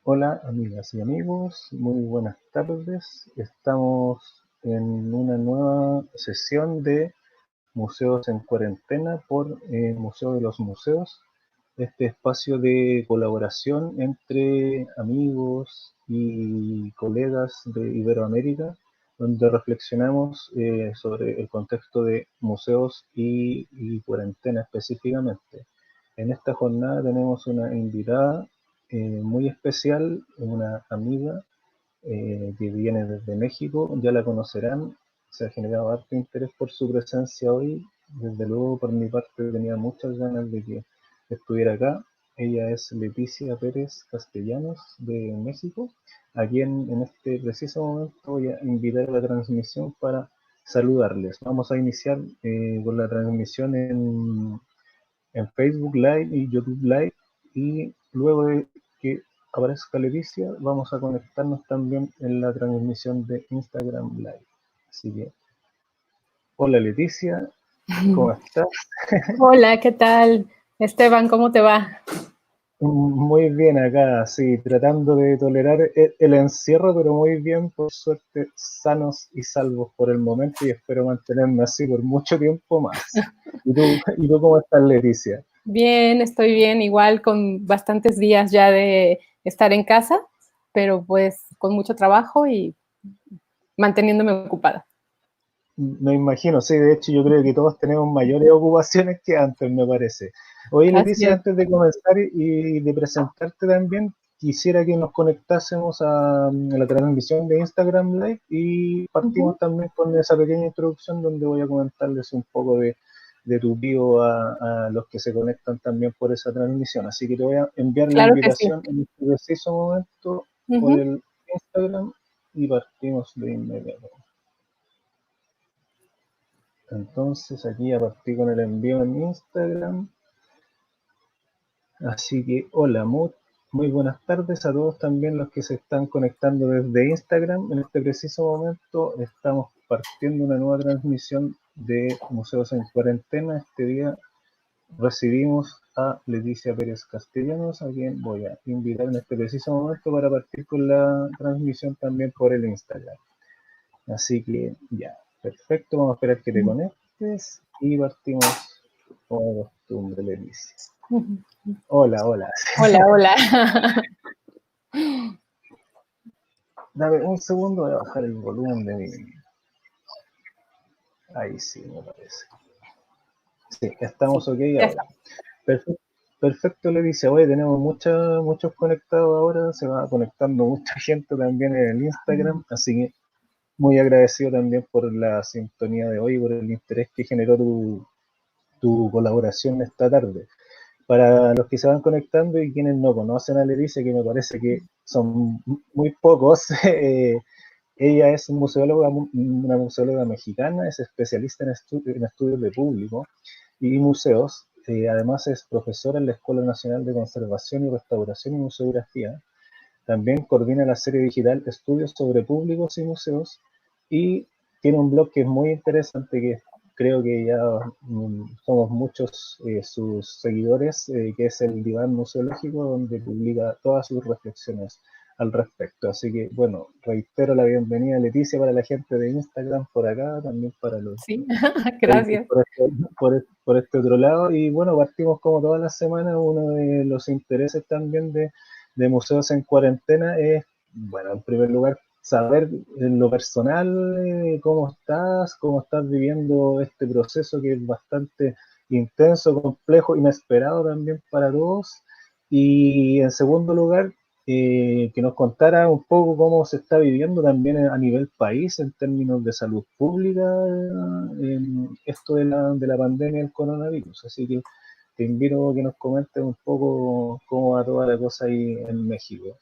Hola amigas y amigos, muy buenas tardes. Estamos en una nueva sesión de Museos en Cuarentena por Museo de los Museos, este espacio de colaboración entre amigos y colegas de Iberoamérica, donde reflexionamos sobre el contexto de museos y cuarentena específicamente. En esta jornada tenemos una invitada muy especial, una amiga que viene desde México, ya la conocerán, se ha generado harto interés por su presencia hoy, desde luego por mi parte tenía muchas ganas de que estuviera acá. Ella es Leticia Pérez Castellanos de México, a quien en este preciso momento voy a invitar a la transmisión para saludarles. Vamos a iniciar con la transmisión en Facebook Live y YouTube Live, y luego de que aparezca Leticia vamos a conectarnos también en la transmisión de Instagram Live. Así que, hola Leticia, ¿cómo estás? Hola, ¿qué tal? Esteban, ¿cómo te va? Muy bien acá, sí, tratando de tolerar el encierro, pero muy bien, por suerte, sanos y salvos por el momento, y espero mantenerme así por mucho tiempo más. ¿Y tú cómo estás, Leticia? Bien, estoy bien, igual con bastantes días ya de estar en casa, pero pues con mucho trabajo y manteniéndome ocupada. Me imagino, sí, de hecho yo creo que todos tenemos mayores ocupaciones que antes, me parece. Oye, Así Leticia, es. antes de comenzar y de presentarte también, quisiera que nos conectásemos a la transmisión de Instagram Live y partimos Ujú. también con esa pequeña introducción donde voy a comentarles un poco de tu bio a los que se conectan también por esa transmisión. Así que te voy a enviar la Claro que sí. invitación en este preciso momento por Ujú. el Instagram y partimos de inmediato. Entonces aquí ya partí con el envío en Instagram. Así que hola, muy buenas tardes a todos también los que se están conectando desde Instagram. En este preciso momento estamos partiendo una nueva transmisión de Museos en Cuarentena. Este día recibimos a Leticia Pérez Castellanos, a quien voy a invitar en este preciso momento para partir con la transmisión también por el Instagram. Así que ya, perfecto, vamos a esperar que te conectes y partimos como de costumbre, Leticia. Ujú. Hola, hola. Hola, hola. Dame un segundo, voy a bajar el volumen de mi... Ahí sí, me parece. Sí, Sí, estamos ok ya ahora. está. Perfecto, perfecto, Leticia. Oye, tenemos muchos conectados ahora, se va conectando mucha gente también en el Instagram, así que muy agradecido también por la sintonía de hoy, por el interés que generó tu colaboración esta tarde. Para los que se van conectando y quienes no conocen a Leticia, que me parece que son muy pocos, ella es una museóloga mexicana, es especialista en estudios de público y museos. Además es profesora en la Escuela Nacional de Conservación y Restauración y Museografía. También coordina la serie digital Estudios sobre Públicos y Museos, y tiene un blog que es muy interesante, que creo que ya somos muchos sus seguidores, que es el Diván Museológico, donde publica todas sus reflexiones al respecto. Así que, bueno, reitero la bienvenida, Leticia, para la gente de Instagram por acá, también para los Sí, Facebook gracias. por este otro lado. Y bueno, partimos como todas las semanas. Uno de los intereses también de Museos en Cuarentena es, bueno, en primer lugar, saber en lo personal cómo estás viviendo este proceso que es bastante intenso, complejo, inesperado también para todos. Y en segundo lugar, que nos contara un poco cómo se está viviendo también a nivel país en términos de salud pública en esto de la pandemia del coronavirus. Así que te invito a que nos comentes un poco cómo va toda la cosa ahí en México.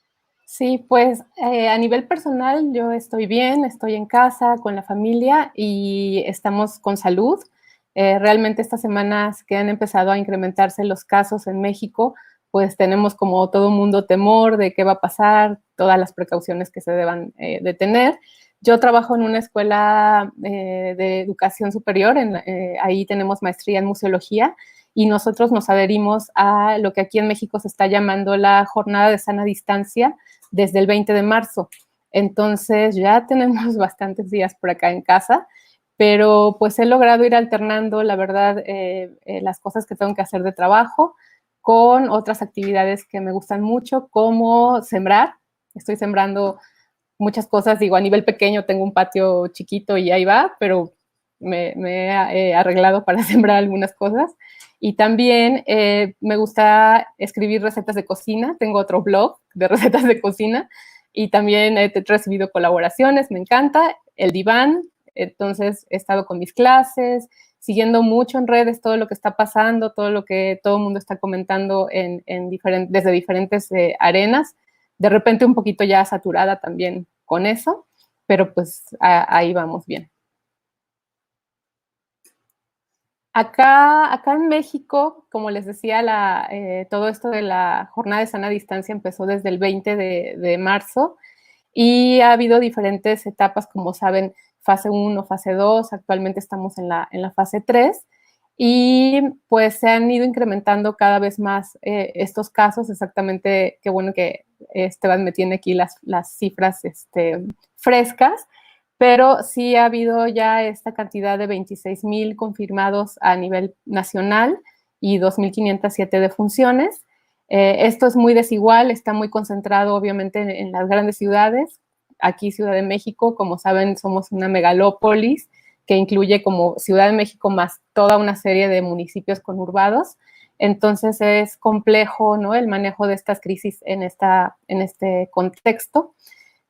Sí, pues a nivel personal yo estoy bien, estoy en casa con la familia y estamos con salud. Realmente estas semanas que han empezado a incrementarse los casos en México, pues tenemos como todo mundo temor de qué va a pasar, todas las precauciones que se deban de tener. Yo trabajo en una escuela de educación superior, ahí tenemos maestría en museología y nosotros nos adherimos a lo que aquí en México se está llamando la jornada de sana distancia desde el 20 de marzo. Entonces ya tenemos bastantes días por acá en casa, pero pues he logrado ir alternando, la verdad, las cosas que tengo que hacer de trabajo con otras actividades que me gustan mucho, como sembrar. Estoy sembrando muchas cosas, digo, a nivel pequeño tengo un patio chiquito y ahí va, pero me he arreglado para sembrar algunas cosas. Y también me gusta escribir recetas de cocina, tengo otro blog de recetas de cocina y también he recibido colaboraciones, me encanta, el diván, entonces he estado con mis clases, siguiendo mucho en redes todo lo que está pasando, todo lo que todo el mundo está comentando desde diferentes arenas, de repente un poquito ya saturada también con eso, pero pues ahí vamos bien. Acá en México, como les decía, todo esto de la jornada de sana distancia empezó desde el 20 de marzo y ha habido diferentes etapas, como saben, fase 1, fase 2, actualmente estamos en la fase 3 y pues se han ido incrementando cada vez más estos casos, exactamente, qué bueno que Esteban me tiene aquí las cifras frescas, pero sí ha habido ya esta cantidad de 26,000 confirmados a nivel nacional y 2,507 defunciones. Esto es muy desigual, está muy concentrado obviamente en las grandes ciudades. Aquí Ciudad de México, como saben, somos una megalópolis que incluye como Ciudad de México más toda una serie de municipios conurbados. Entonces es complejo, ¿no?, el manejo de estas crisis en este contexto.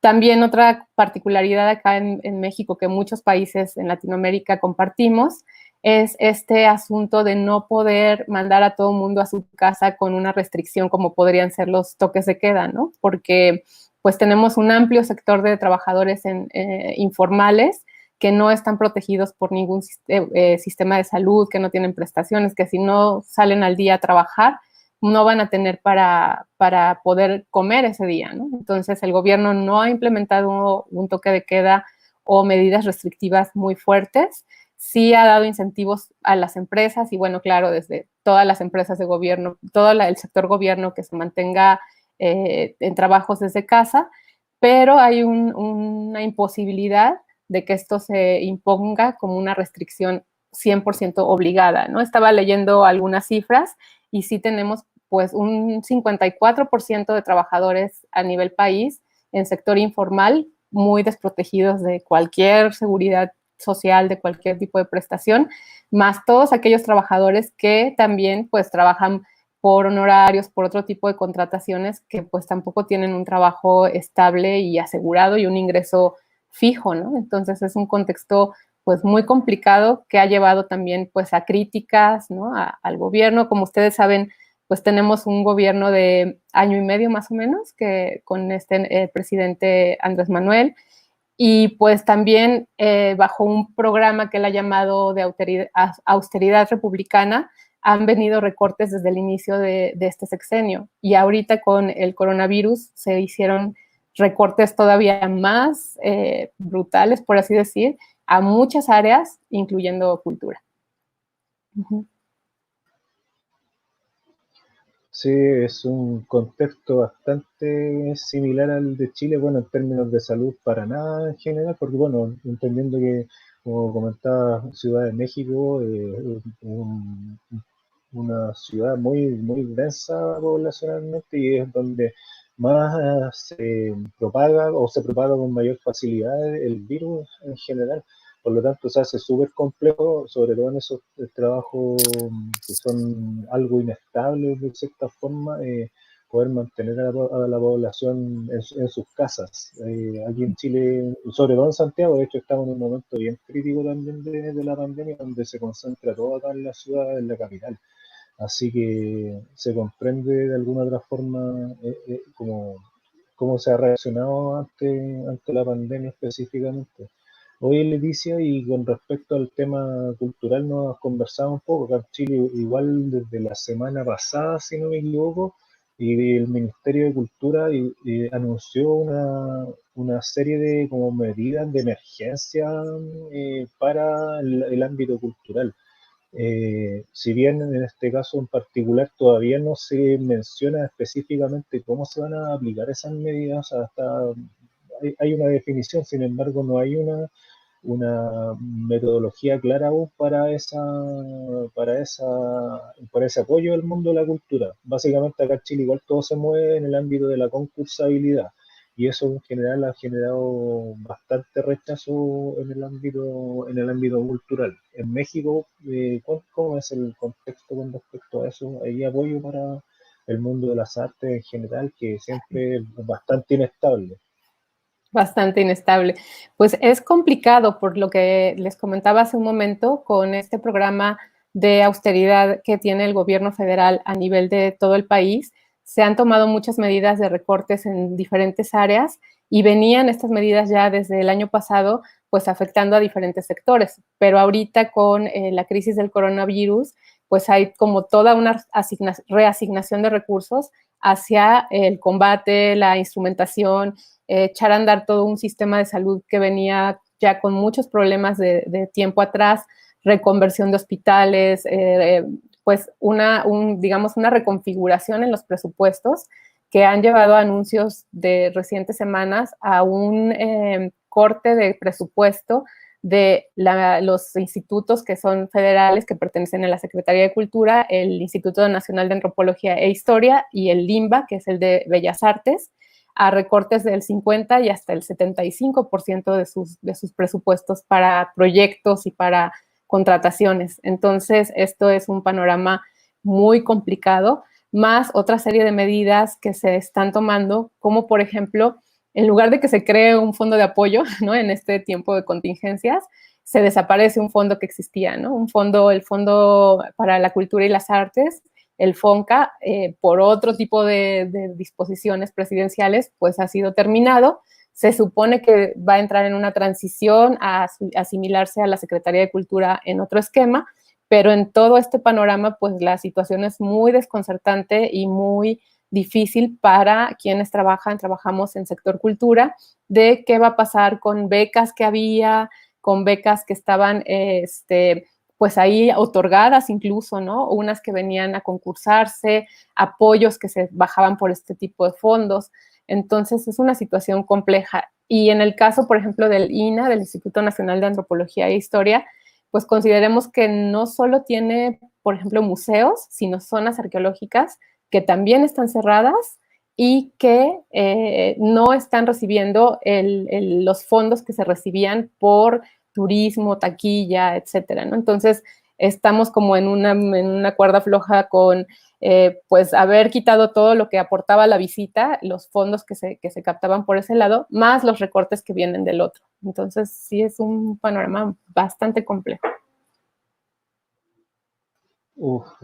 También otra particularidad acá en México que muchos países en Latinoamérica compartimos es este asunto de no poder mandar a todo el mundo a su casa con una restricción como podrían ser los toques de queda, ¿no? Porque pues tenemos un amplio sector de trabajadores informales que no están protegidos por ningún sistema de salud, que no tienen prestaciones, que si no salen al día a trabajar, no van a tener para poder comer ese día, ¿no? Entonces, el gobierno no ha implementado un toque de queda o medidas restrictivas muy fuertes. Sí ha dado incentivos a las empresas y, bueno, claro, desde todas las empresas de gobierno, todo el sector gobierno que se mantenga en trabajos desde casa, pero hay una imposibilidad de que esto se imponga como una restricción 100% obligada, ¿no? Estaba leyendo algunas cifras y sí tenemos pues un 54% de trabajadores a nivel país en sector informal muy desprotegidos de cualquier seguridad social, de cualquier tipo de prestación, más todos aquellos trabajadores que también pues trabajan por honorarios, por otro tipo de contrataciones que pues tampoco tienen un trabajo estable y asegurado y un ingreso fijo, ¿no? Entonces es un contexto pues muy complicado que ha llevado también pues a críticas, ¿no?, al gobierno. Como ustedes saben, pues tenemos un gobierno de año y medio más o menos que con presidente Andrés Manuel y pues también bajo un programa que él ha llamado de austeridad republicana han venido recortes desde el inicio de este sexenio y ahorita con el coronavirus se hicieron recortes todavía más brutales, por así decir, a muchas áreas, incluyendo cultura. Uh-huh. Sí, es un contexto bastante similar al de Chile, bueno, en términos de salud para nada en general, porque bueno, entendiendo que, como comentaba, Ciudad de México es una ciudad muy densa poblacionalmente y es donde más se propaga o se propaga con mayor facilidad el virus en general. Por lo tanto, se hace súper complejo, sobre todo en esos trabajos que son algo inestables de cierta forma, poder mantener a la población en sus casas. Aquí en Chile, sobre todo en Santiago, de hecho estamos en un momento bien crítico también de la pandemia, donde se concentra todo acá en la ciudad, en la capital. Así que se comprende de alguna otra forma cómo se ha reaccionado ante la pandemia específicamente. Oye, Leticia, y con respecto al tema cultural, nos has conversado un poco. Acá en Chile, igual desde la semana pasada, si no me equivoco, y el Ministerio de Cultura anunció una serie de como medidas de emergencia para el ámbito cultural. Si bien en este caso en particular todavía no se menciona específicamente cómo se van a aplicar esas medidas, hasta hay una definición, sin embargo no hay una metodología clara aún para ese apoyo del mundo de la cultura. Básicamente acá en Chile igual todo se mueve en el ámbito de la concursabilidad y eso en general ha generado bastante rechazo en el ámbito cultural. En México, ¿cómo es el contexto con respecto a eso? ¿Hay apoyo para el mundo de las artes en general, que siempre es bastante inestable? Bastante inestable. Pues es complicado por lo que les comentaba hace un momento con este programa de austeridad que tiene el gobierno federal a nivel de todo el país. Se han tomado muchas medidas de recortes en diferentes áreas y venían estas medidas ya desde el año pasado, pues afectando a diferentes sectores. Pero ahorita con la crisis del coronavirus, pues hay como toda una reasignación de recursos hacia el combate, la instrumentación, echar a andar todo un sistema de salud que venía ya con muchos problemas de tiempo atrás, reconversión de hospitales, pues digamos, una reconfiguración en los presupuestos que han llevado a anuncios de recientes semanas a un corte de presupuesto de los institutos que son federales, que pertenecen a la Secretaría de Cultura, el Instituto Nacional de Antropología e Historia y el LIMBA, que es el de Bellas Artes, a recortes del 50 y hasta el 75% de sus presupuestos para proyectos y para contrataciones. Entonces, esto es un panorama muy complicado, más otra serie de medidas que se están tomando, como por ejemplo, en lugar de que se cree un fondo de apoyo, ¿no? En este tiempo de contingencias, se desaparece un fondo que existía, ¿no? El Fondo para la Cultura y las Artes, el FONCA, por otro tipo de disposiciones presidenciales, pues ha sido terminado. Se supone que va a entrar en una transición a asimilarse a la Secretaría de Cultura en otro esquema, pero en todo este panorama, pues la situación es muy desconcertante y muy difícil para quienes trabajamos en sector cultura, de qué va a pasar con becas que había, con becas que estaban pues ahí otorgadas incluso, ¿no? Unas que venían a concursarse, apoyos que se bajaban por este tipo de fondos. Entonces es una situación compleja. Y en el caso, por ejemplo, del INA, del Instituto Nacional de Antropología e Historia, pues consideremos que no solo tiene, por ejemplo, museos, sino zonas arqueológicas que también están cerradas y que no están recibiendo los fondos que se recibían por turismo, taquilla, etcétera, ¿no? Entonces, estamos como en una cuerda floja con, pues, haber quitado todo lo que aportaba la visita, los fondos que se captaban por ese lado, más los recortes que vienen del otro. Entonces, sí es un panorama bastante complejo.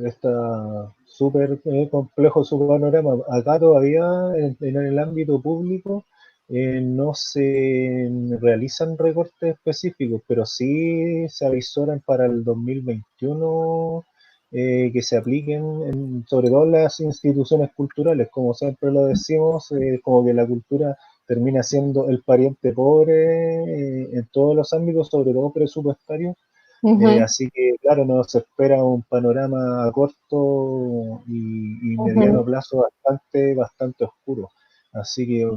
Está súper complejo su panorama. Acá todavía en el ámbito público no se realizan recortes específicos, pero sí se avisoran para el 2021 que se apliquen sobre todo en las instituciones culturales. Como siempre lo decimos, como que la cultura termina siendo el pariente pobre en todos los ámbitos, sobre todo presupuestarios. Así que, claro, nos espera un panorama a corto y mediano plazo bastante oscuro. Así que,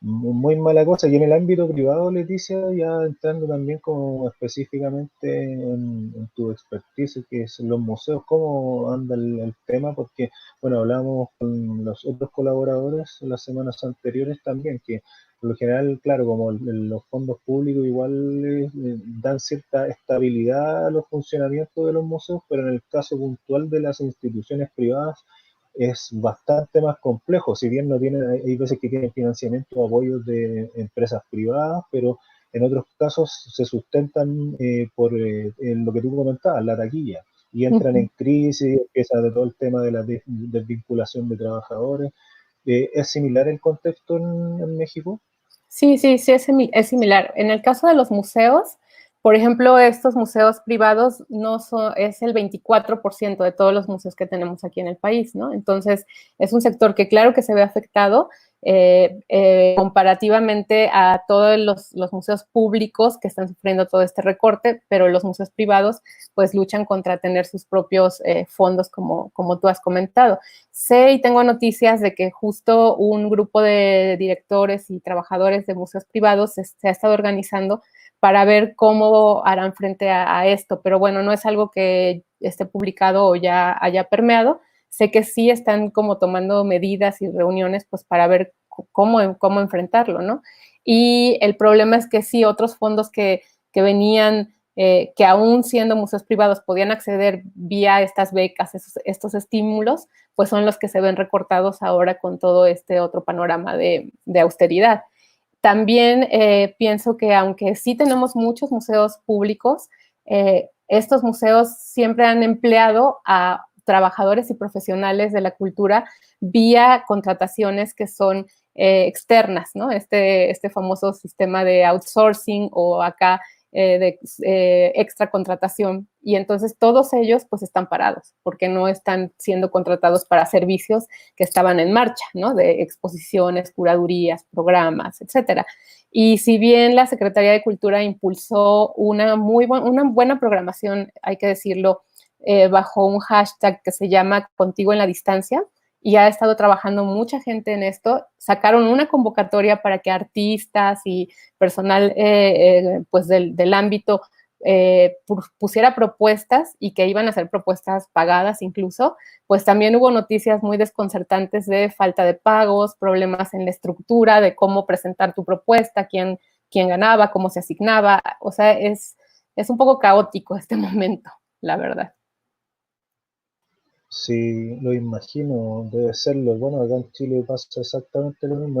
muy mala cosa. Y en el ámbito privado, Leticia, ya entrando también como específicamente en tu expertise, que es los museos, ¿cómo anda el tema? Porque, bueno, hablamos con los otros colaboradores las semanas anteriores también, que por lo general, claro, como los fondos públicos igual dan cierta estabilidad a los funcionamientos de los museos, pero en el caso puntual de las instituciones privadas es bastante más complejo. Si bien no tienen, hay veces que tienen financiamiento o apoyos de empresas privadas, pero en otros casos se sustentan por lo que tú comentabas, la taquilla, y entran en crisis, empieza de todo el tema de la desvinculación de trabajadores. ¿Es similar el contexto en México? Sí, sí, sí, es similar. En el caso de los museos, Por ejemplo, estos museos privados es el 24% de todos los museos que tenemos aquí en el país, ¿no? Entonces, es un sector que claro que se ve afectado comparativamente a todos los museos públicos que están sufriendo todo este recorte, pero los museos privados pues luchan contra tener sus propios fondos como tú has comentado. Sé y tengo noticias de que justo un grupo de directores y trabajadores de museos privados se ha estado organizando para ver cómo harán frente a esto. Pero bueno, no es algo que esté publicado o ya haya permeado. Sé que sí están como tomando medidas y reuniones pues para ver cómo enfrentarlo, ¿no? Y el problema es que sí, otros fondos que venían, que aún siendo museos privados podían acceder vía estas becas, estos estímulos, pues son los que se ven recortados ahora con todo este otro panorama de austeridad. También pienso que aunque sí tenemos muchos museos públicos, estos museos siempre han empleado a trabajadores y profesionales de la cultura vía contrataciones que son externas, ¿no? Este famoso sistema de outsourcing o acá de extra contratación. Y entonces todos ellos pues están parados porque no están siendo contratados para servicios que estaban en marcha, ¿no? De exposiciones, curadurías, programas, etcétera. Y si bien la Secretaría de Cultura impulsó una buena programación, hay que decirlo, bajo un hashtag que se llama Contigo en la Distancia, y ha estado trabajando mucha gente en esto, sacaron una convocatoria para que artistas y personal pues del ámbito pusiera propuestas y que iban a ser propuestas pagadas incluso, pues también hubo noticias muy desconcertantes de falta de pagos, problemas en la estructura, de cómo presentar tu propuesta, quién ganaba, cómo se asignaba, o sea, es un poco caótico este momento, la verdad. Sí, lo imagino, debe serlo. Bueno, acá en Chile pasa exactamente lo mismo,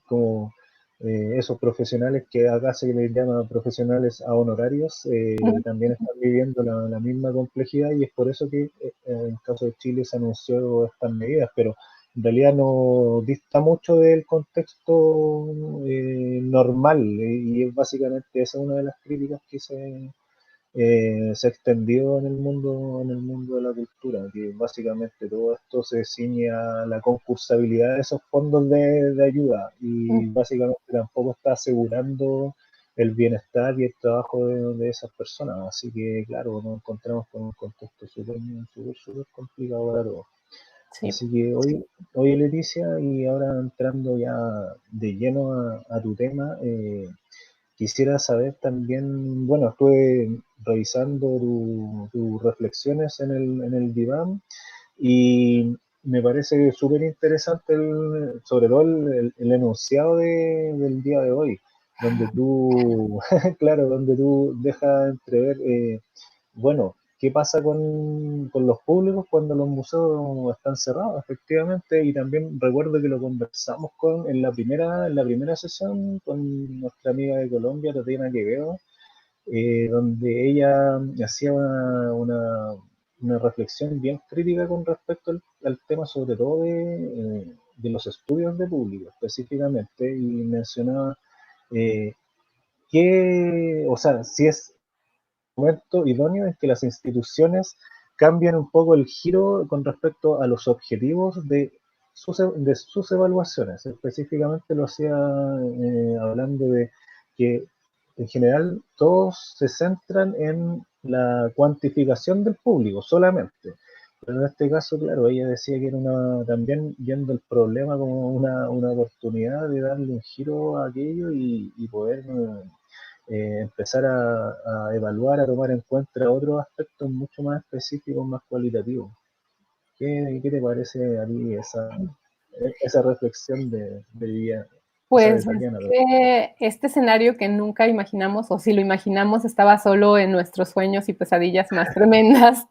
como esos profesionales que acá se les llama profesionales a honorarios, también están viviendo la misma complejidad y es por eso que en el caso de Chile se anunció estas medidas, pero en realidad no dista mucho del contexto normal y es básicamente esa es una de las críticas que se extendió en el mundo de la cultura, que básicamente todo esto se ciñe a la concursabilidad de esos fondos de ayuda y básicamente tampoco está asegurando el bienestar y el trabajo de esas personas. Así que, claro, nos encontramos con un contexto súper complicado para todos. Sí. Así que hoy Leticia, y ahora entrando ya de lleno a tu tema, quisiera saber también, bueno, estuve revisando tus reflexiones en el diván y me parece súper interesante sobre todo el enunciado del día de hoy, donde tú, claro, donde tú dejas entrever, bueno, ¿qué pasa con los públicos cuando los museos están cerrados? Efectivamente, y también recuerdo que lo conversamos en la primera sesión con nuestra amiga de Colombia, Tatiana Quevedo, donde ella hacía una reflexión bien crítica con respecto al tema, sobre todo de los estudios de público específicamente, y mencionaba o sea, si es momento idóneo en que las instituciones cambien un poco el giro con respecto a los objetivos de sus evaluaciones. Específicamente lo hacía hablando de que en general todos se centran en la cuantificación del público solamente. Pero en este caso, claro, ella decía que era también viendo el problema como una oportunidad de darle un giro a aquello y poder empezar a evaluar, a tomar en cuenta otros aspectos mucho más específicos, más cualitativos. ¿Qué te parece a ti esa reflexión de Viviana, esa de Pues es Tatiana? que este escenario que nunca imaginamos, o si lo imaginamos, estaba solo en nuestros sueños y pesadillas más tremendas,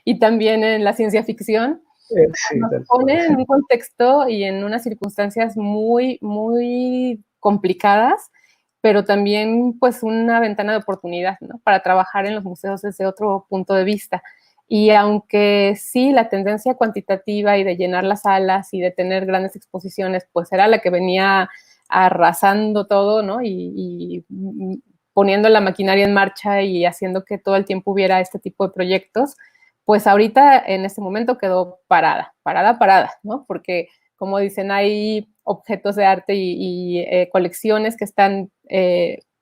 y también en la ciencia ficción, Sí, nos tal cual. pone en un contexto y en unas circunstancias muy complicadas, pero también pues una ventana de oportunidad, ¿no? Para trabajar en los museos desde otro punto de vista. Y aunque sí, la tendencia cuantitativa y de llenar las salas y de tener grandes exposiciones, pues era la que venía arrasando todo, ¿no? Y poniendo la maquinaria en marcha y haciendo que todo el tiempo hubiera este tipo de proyectos, pues ahorita en este momento quedó parada, ¿no? Porque, como dicen, hay objetos de arte y colecciones que están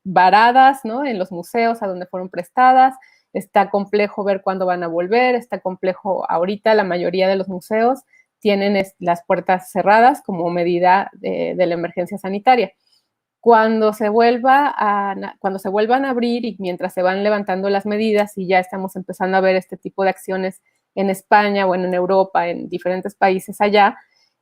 varadas, ¿no? En los museos a donde fueron prestadas. Está complejo ver cuándo van a volver, está complejo ahorita, la mayoría de los museos tienen las puertas cerradas como medida de la emergencia sanitaria. Cuando se vuelvan a abrir y mientras se van levantando las medidas y ya estamos empezando a ver este tipo de acciones en España, bueno, en Europa, en diferentes países allá,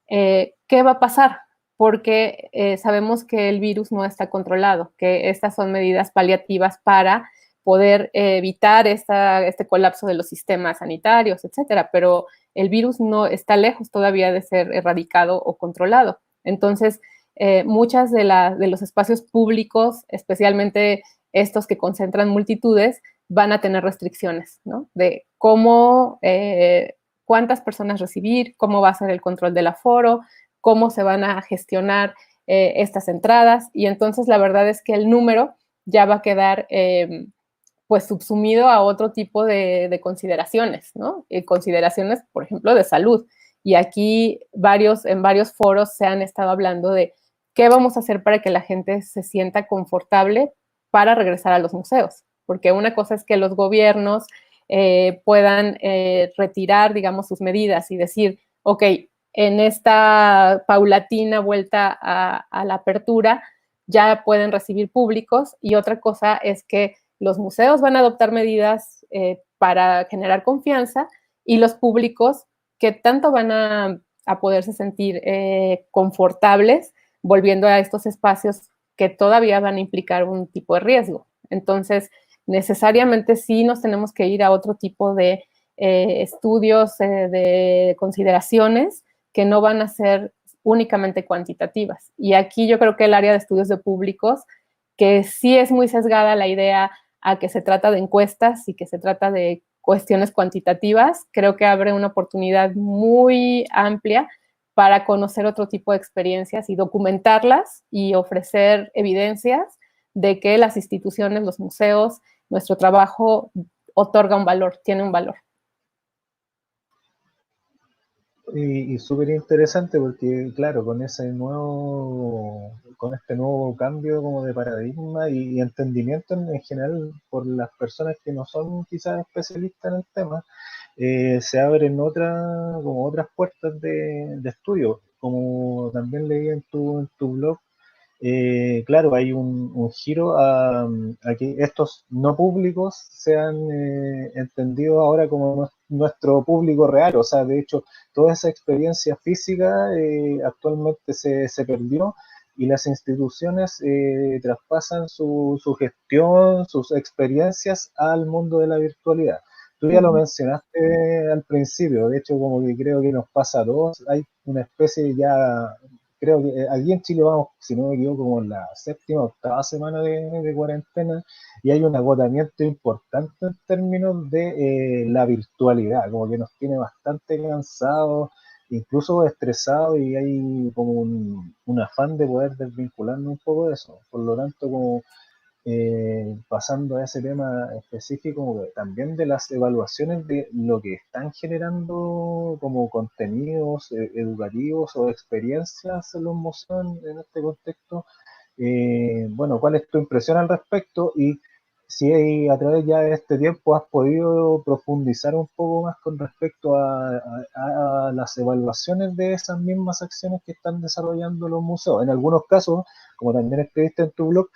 ¿qué va a pasar? Porque sabemos que el virus no está controlado, que estas son medidas paliativas para poder evitar este colapso de los sistemas sanitarios, etcétera, pero el virus no está lejos todavía de ser erradicado o controlado. Entonces, muchas de los espacios públicos, especialmente estos que concentran multitudes, van a tener restricciones, ¿no? De cómo, cuántas personas recibir, cómo va a ser el control del aforo, cómo se van a gestionar estas entradas. Y entonces la verdad es que el número ya va a quedar pues subsumido a otro tipo de consideraciones, ¿no? Consideraciones, por ejemplo, de salud. Y aquí en varios foros se han estado hablando de qué vamos a hacer para que la gente se sienta confortable para regresar a los museos. Porque una cosa es que los gobiernos puedan retirar, digamos, sus medidas y decir, ok, en esta paulatina vuelta a la apertura ya pueden recibir públicos, y otra cosa es que los museos van a adoptar medidas para generar confianza, y los públicos que tanto van a poderse sentir confortables volviendo a estos espacios que todavía van a implicar un tipo de riesgo. Entonces, necesariamente sí nos tenemos que ir a otro tipo de estudios, de consideraciones que no van a ser únicamente cuantitativas. Y aquí yo creo que el área de estudios de públicos, que sí es muy sesgada la idea a que se trata de encuestas y que se trata de cuestiones cuantitativas, creo que abre una oportunidad muy amplia para conocer otro tipo de experiencias y documentarlas y ofrecer evidencias de que las instituciones, los museos, nuestro trabajo otorga un valor, tiene un valor. Y súper interesante porque, claro, con este nuevo cambio como de paradigma y entendimiento en general por las personas que no son quizás especialistas en el tema, se abren como otras puertas de estudio. Como también leí en tu blog, claro, hay un giro a que estos no públicos sean entendidos ahora como nuestro público real. O sea, de hecho, toda esa experiencia física actualmente se perdió, y las instituciones traspasan su gestión, sus experiencias al mundo de la virtualidad. Tú ya lo mencionaste al principio, de hecho, como que creo que nos pasa a todos, hay una especie ya, creo que aquí en Chile vamos, si no me equivoco, como en la séptima o octava semana de cuarentena, y hay un agotamiento importante en términos de la virtualidad, como que nos tiene bastante cansados, incluso estresados, y hay como un afán de poder desvincularnos un poco de eso. Por lo tanto, como pasando a ese tema específico, como que también de las evaluaciones de lo que están generando como contenidos educativos o experiencias en los museos en este contexto. Bueno, ¿cuál es tu impresión al respecto? Y si a través ya de este tiempo has podido profundizar un poco más con respecto a las evaluaciones de esas mismas acciones que están desarrollando los museos. En algunos casos, como también escribiste en tu blog,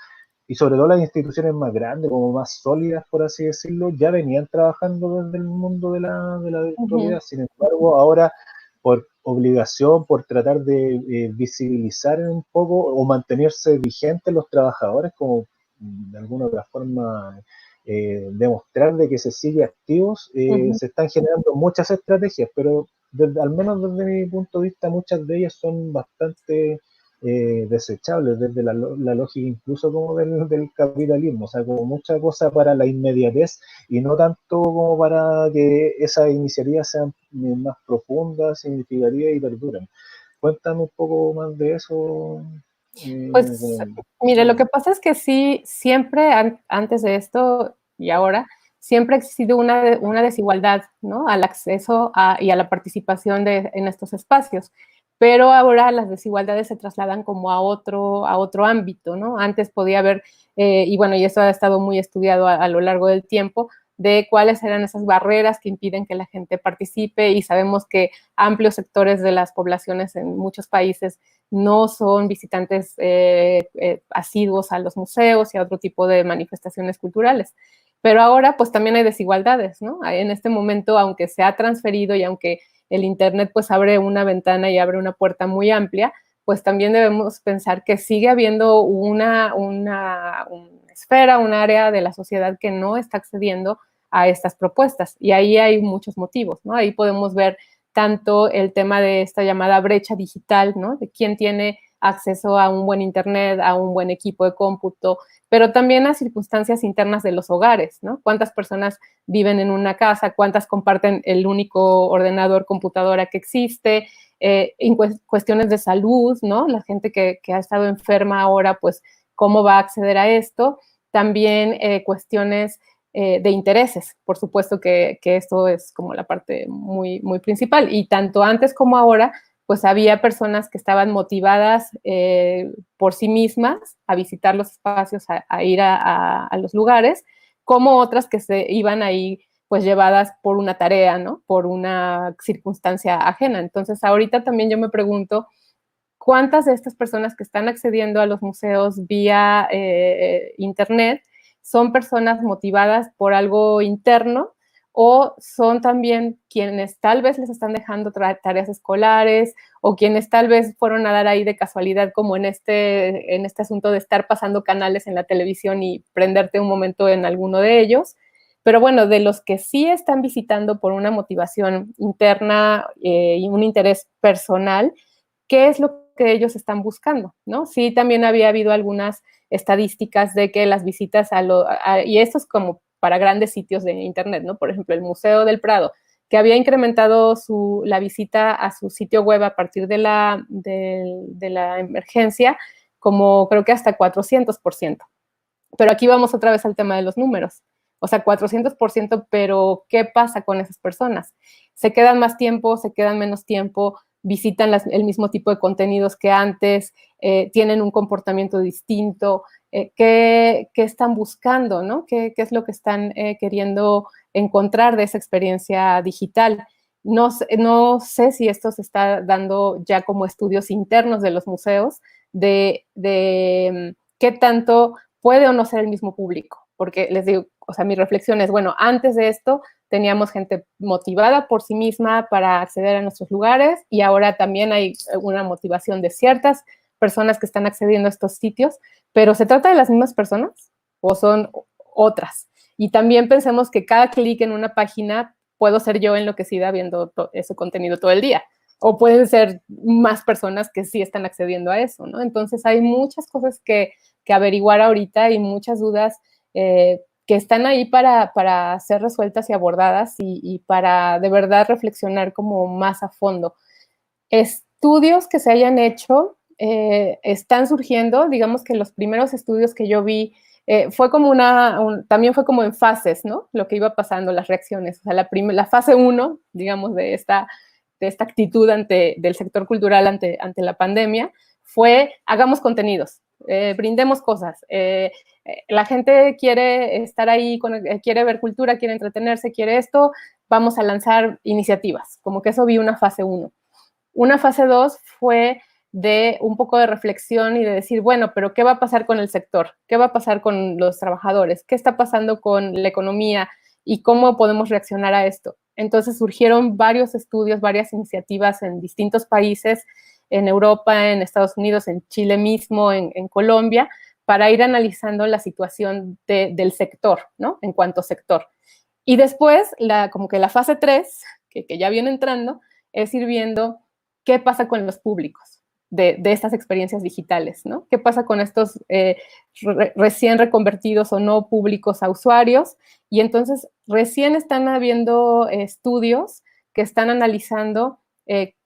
y sobre todo las instituciones más grandes, como más sólidas, por así decirlo, ya venían trabajando desde el mundo de la virtualidad. Sin embargo, ahora, por obligación, por tratar de visibilizar un poco o mantenerse vigentes los trabajadores, como de alguna otra forma demostrar de que se sigue activos, se están generando muchas estrategias, pero al menos desde mi punto de vista, muchas de ellas son bastante desechables desde la lógica incluso como del capitalismo, o sea, como mucha cosa para la inmediatez y no tanto como para que esas iniciativas sean más profundas, significativas y perduren. Cuéntame un poco más de eso. Pues, mire, lo que pasa es que sí, siempre antes de esto y ahora, siempre ha existido una desigualdad, ¿no? Al acceso y a la participación en estos espacios. Pero ahora las desigualdades se trasladan como a otro ámbito, ¿no? Antes podía haber, y bueno, y eso ha estado muy estudiado a lo largo del tiempo, de cuáles eran esas barreras que impiden que la gente participe, y sabemos que amplios sectores de las poblaciones en muchos países no son visitantes asiduos a los museos y a otro tipo de manifestaciones culturales. Pero ahora pues también hay desigualdades, ¿no? En este momento, aunque se ha transferido y aunque el Internet pues abre una ventana y abre una puerta muy amplia, pues también debemos pensar que sigue habiendo una esfera, un área de la sociedad que no está accediendo a estas propuestas. Y ahí hay muchos motivos, ¿no? Ahí podemos ver tanto el tema de esta llamada brecha digital, ¿no? De quién tiene acceso a un buen Internet, a un buen equipo de cómputo, pero también a circunstancias internas de los hogares, ¿no? ¿Cuántas personas viven en una casa? ¿Cuántas comparten el único ordenador, computadora que existe? En cuestiones de salud, ¿no? La gente que ha estado enferma ahora, pues, ¿cómo va a acceder a esto? También cuestiones de intereses. Por supuesto que esto es como la parte muy, muy principal. Y tanto antes como ahora, pues había personas que estaban motivadas por sí mismas a visitar los espacios, a ir a los lugares, como otras que se iban ahí pues llevadas por una tarea, ¿no? Por una circunstancia ajena. Entonces, ahorita también yo me pregunto, ¿cuántas de estas personas que están accediendo a los museos vía Internet son personas motivadas por algo interno o son también quienes tal vez les están dejando tareas escolares o quienes tal vez fueron a dar ahí de casualidad como en este asunto de estar pasando canales en la televisión y prenderte un momento en alguno de ellos? Pero bueno, de los que sí están visitando por una motivación interna y un interés personal, ¿qué es lo que ellos están buscando? ¿No? Sí, también había habido algunas estadísticas de que las visitas y esto es como para grandes sitios de internet, ¿no? Por ejemplo, el Museo del Prado, que había incrementado la visita a su sitio web a partir de la emergencia, como creo que hasta 400%. Pero aquí vamos otra vez al tema de los números. O sea, 400%, pero ¿qué pasa con esas personas? ¿Se quedan más tiempo, se quedan menos tiempo, visitan el mismo tipo de contenidos que antes, tienen un comportamiento distinto? ¿Qué están buscando, ¿no? ¿Qué es lo que están queriendo encontrar de esa experiencia digital? No sé si esto se está dando ya como estudios internos de los museos de qué tanto puede o no ser el mismo público, porque les digo, o sea, mi reflexión es, bueno, antes de esto teníamos gente motivada por sí misma para acceder a nuestros lugares y ahora también hay una motivación de ciertas personas que están accediendo a estos sitios, pero ¿se trata de las mismas personas o son otras? Y también pensemos que cada clic en una página puedo ser yo enloquecida viendo ese contenido todo el día, o pueden ser más personas que sí están accediendo a eso, ¿no? Entonces hay muchas cosas que averiguar ahorita y muchas dudas que están ahí para ser resueltas y abordadas y para de verdad reflexionar como más a fondo. Estudios que se hayan hecho están surgiendo, digamos que los primeros estudios que yo vi fue como también fue como en fases, ¿no? Lo que iba pasando, las reacciones. O sea, la fase 1, digamos, de esta actitud del sector cultural ante la pandemia fue hagamos contenidos, brindemos cosas. La gente quiere estar ahí, quiere ver cultura, quiere entretenerse, quiere esto, vamos a lanzar iniciativas. Como que eso vi una fase 1. Una fase 2 fue de un poco de reflexión y de decir, bueno, pero ¿qué va a pasar con el sector? ¿Qué va a pasar con los trabajadores? ¿Qué está pasando con la economía? ¿Y cómo podemos reaccionar a esto? Entonces surgieron varios estudios, varias iniciativas en distintos países, en Europa, en Estados Unidos, en Chile mismo, en Colombia, para ir analizando la situación del sector, ¿no? En cuanto sector. Y después, como que la fase 3, que ya viene entrando, es ir viendo qué pasa con los públicos de estas experiencias digitales, ¿no? ¿Qué pasa con estos recién reconvertidos o no públicos a usuarios? Y entonces recién están habiendo estudios que están analizando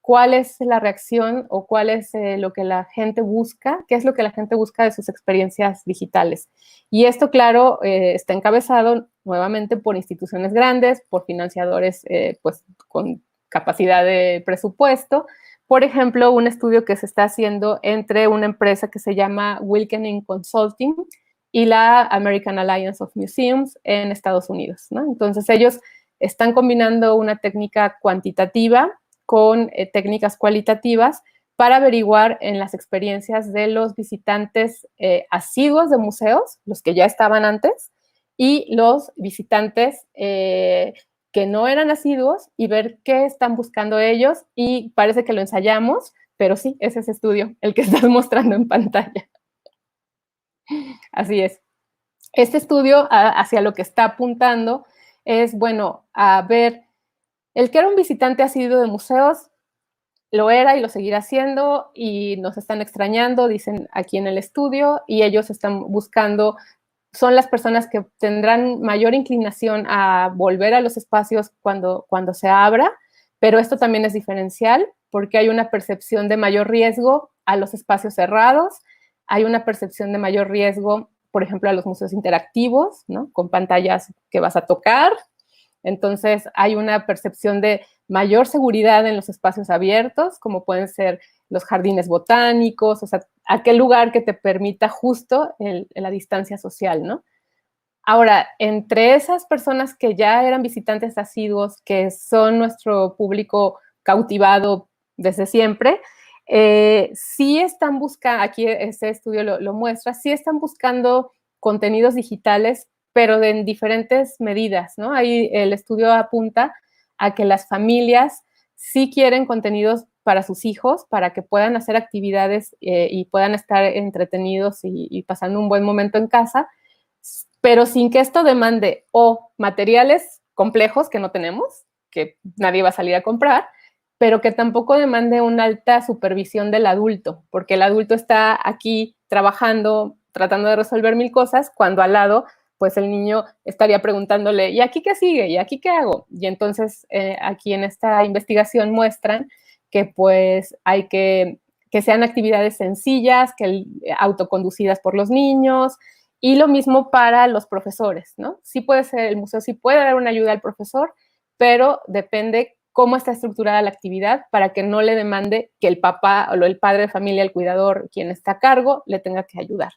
cuál es la reacción o cuál es lo que la gente busca, qué es lo que la gente busca de sus experiencias digitales. Y esto, claro, está encabezado nuevamente por instituciones grandes, por financiadores pues, con capacidad de presupuesto. Por ejemplo, un estudio que se está haciendo entre una empresa que se llama Wilkening Consulting y la American Alliance of Museums en Estados Unidos, ¿no? Entonces, ellos están combinando una técnica cuantitativa con técnicas cualitativas para averiguar en las experiencias de los visitantes asiduos de museos, los que ya estaban antes, y los visitantes que no eran asiduos y ver qué están buscando ellos. Y parece que lo ensayamos, pero sí, es ese estudio el que estás mostrando en pantalla. Así es. Este estudio hacia lo que está apuntando es, bueno, a ver, el que era un visitante asiduo de museos, lo era y lo seguirá siendo y nos están extrañando, dicen aquí en el estudio, y ellos están buscando, son las personas que tendrán mayor inclinación a volver a los espacios cuando se abra, pero esto también es diferencial porque hay una percepción de mayor riesgo a los espacios cerrados, hay una percepción de mayor riesgo, por ejemplo, a los museos interactivos, ¿no? Con pantallas que vas a tocar. Entonces, hay una percepción de mayor seguridad en los espacios abiertos, como pueden ser los jardines botánicos, o sea, aquel lugar que te permita justo la distancia social, ¿no? Ahora, entre esas personas que ya eran visitantes asiduos, que son nuestro público cautivado desde siempre, sí están buscando, aquí este estudio lo muestra, sí están buscando contenidos digitales, pero en diferentes medidas, ¿no? Ahí el estudio apunta a que las familias sí quieren contenidos para sus hijos, para que puedan hacer actividades y puedan estar entretenidos y pasando un buen momento en casa, pero sin que esto demande o materiales complejos que no tenemos, que nadie va a salir a comprar, pero que tampoco demande una alta supervisión del adulto, porque el adulto está aquí trabajando, tratando de resolver mil cosas, cuando al lado, pues el niño estaría preguntándole, ¿y aquí qué sigue? ¿Y aquí qué hago? Y entonces aquí en esta investigación muestran que pues hay que sean actividades sencillas, que autoconducidas por los niños, y lo mismo para los profesores, ¿no? Sí puede ser, el museo sí puede dar una ayuda al profesor, pero depende cómo está estructurada la actividad para que no le demande que el papá o el padre de familia, el cuidador, quien está a cargo, le tenga que ayudar.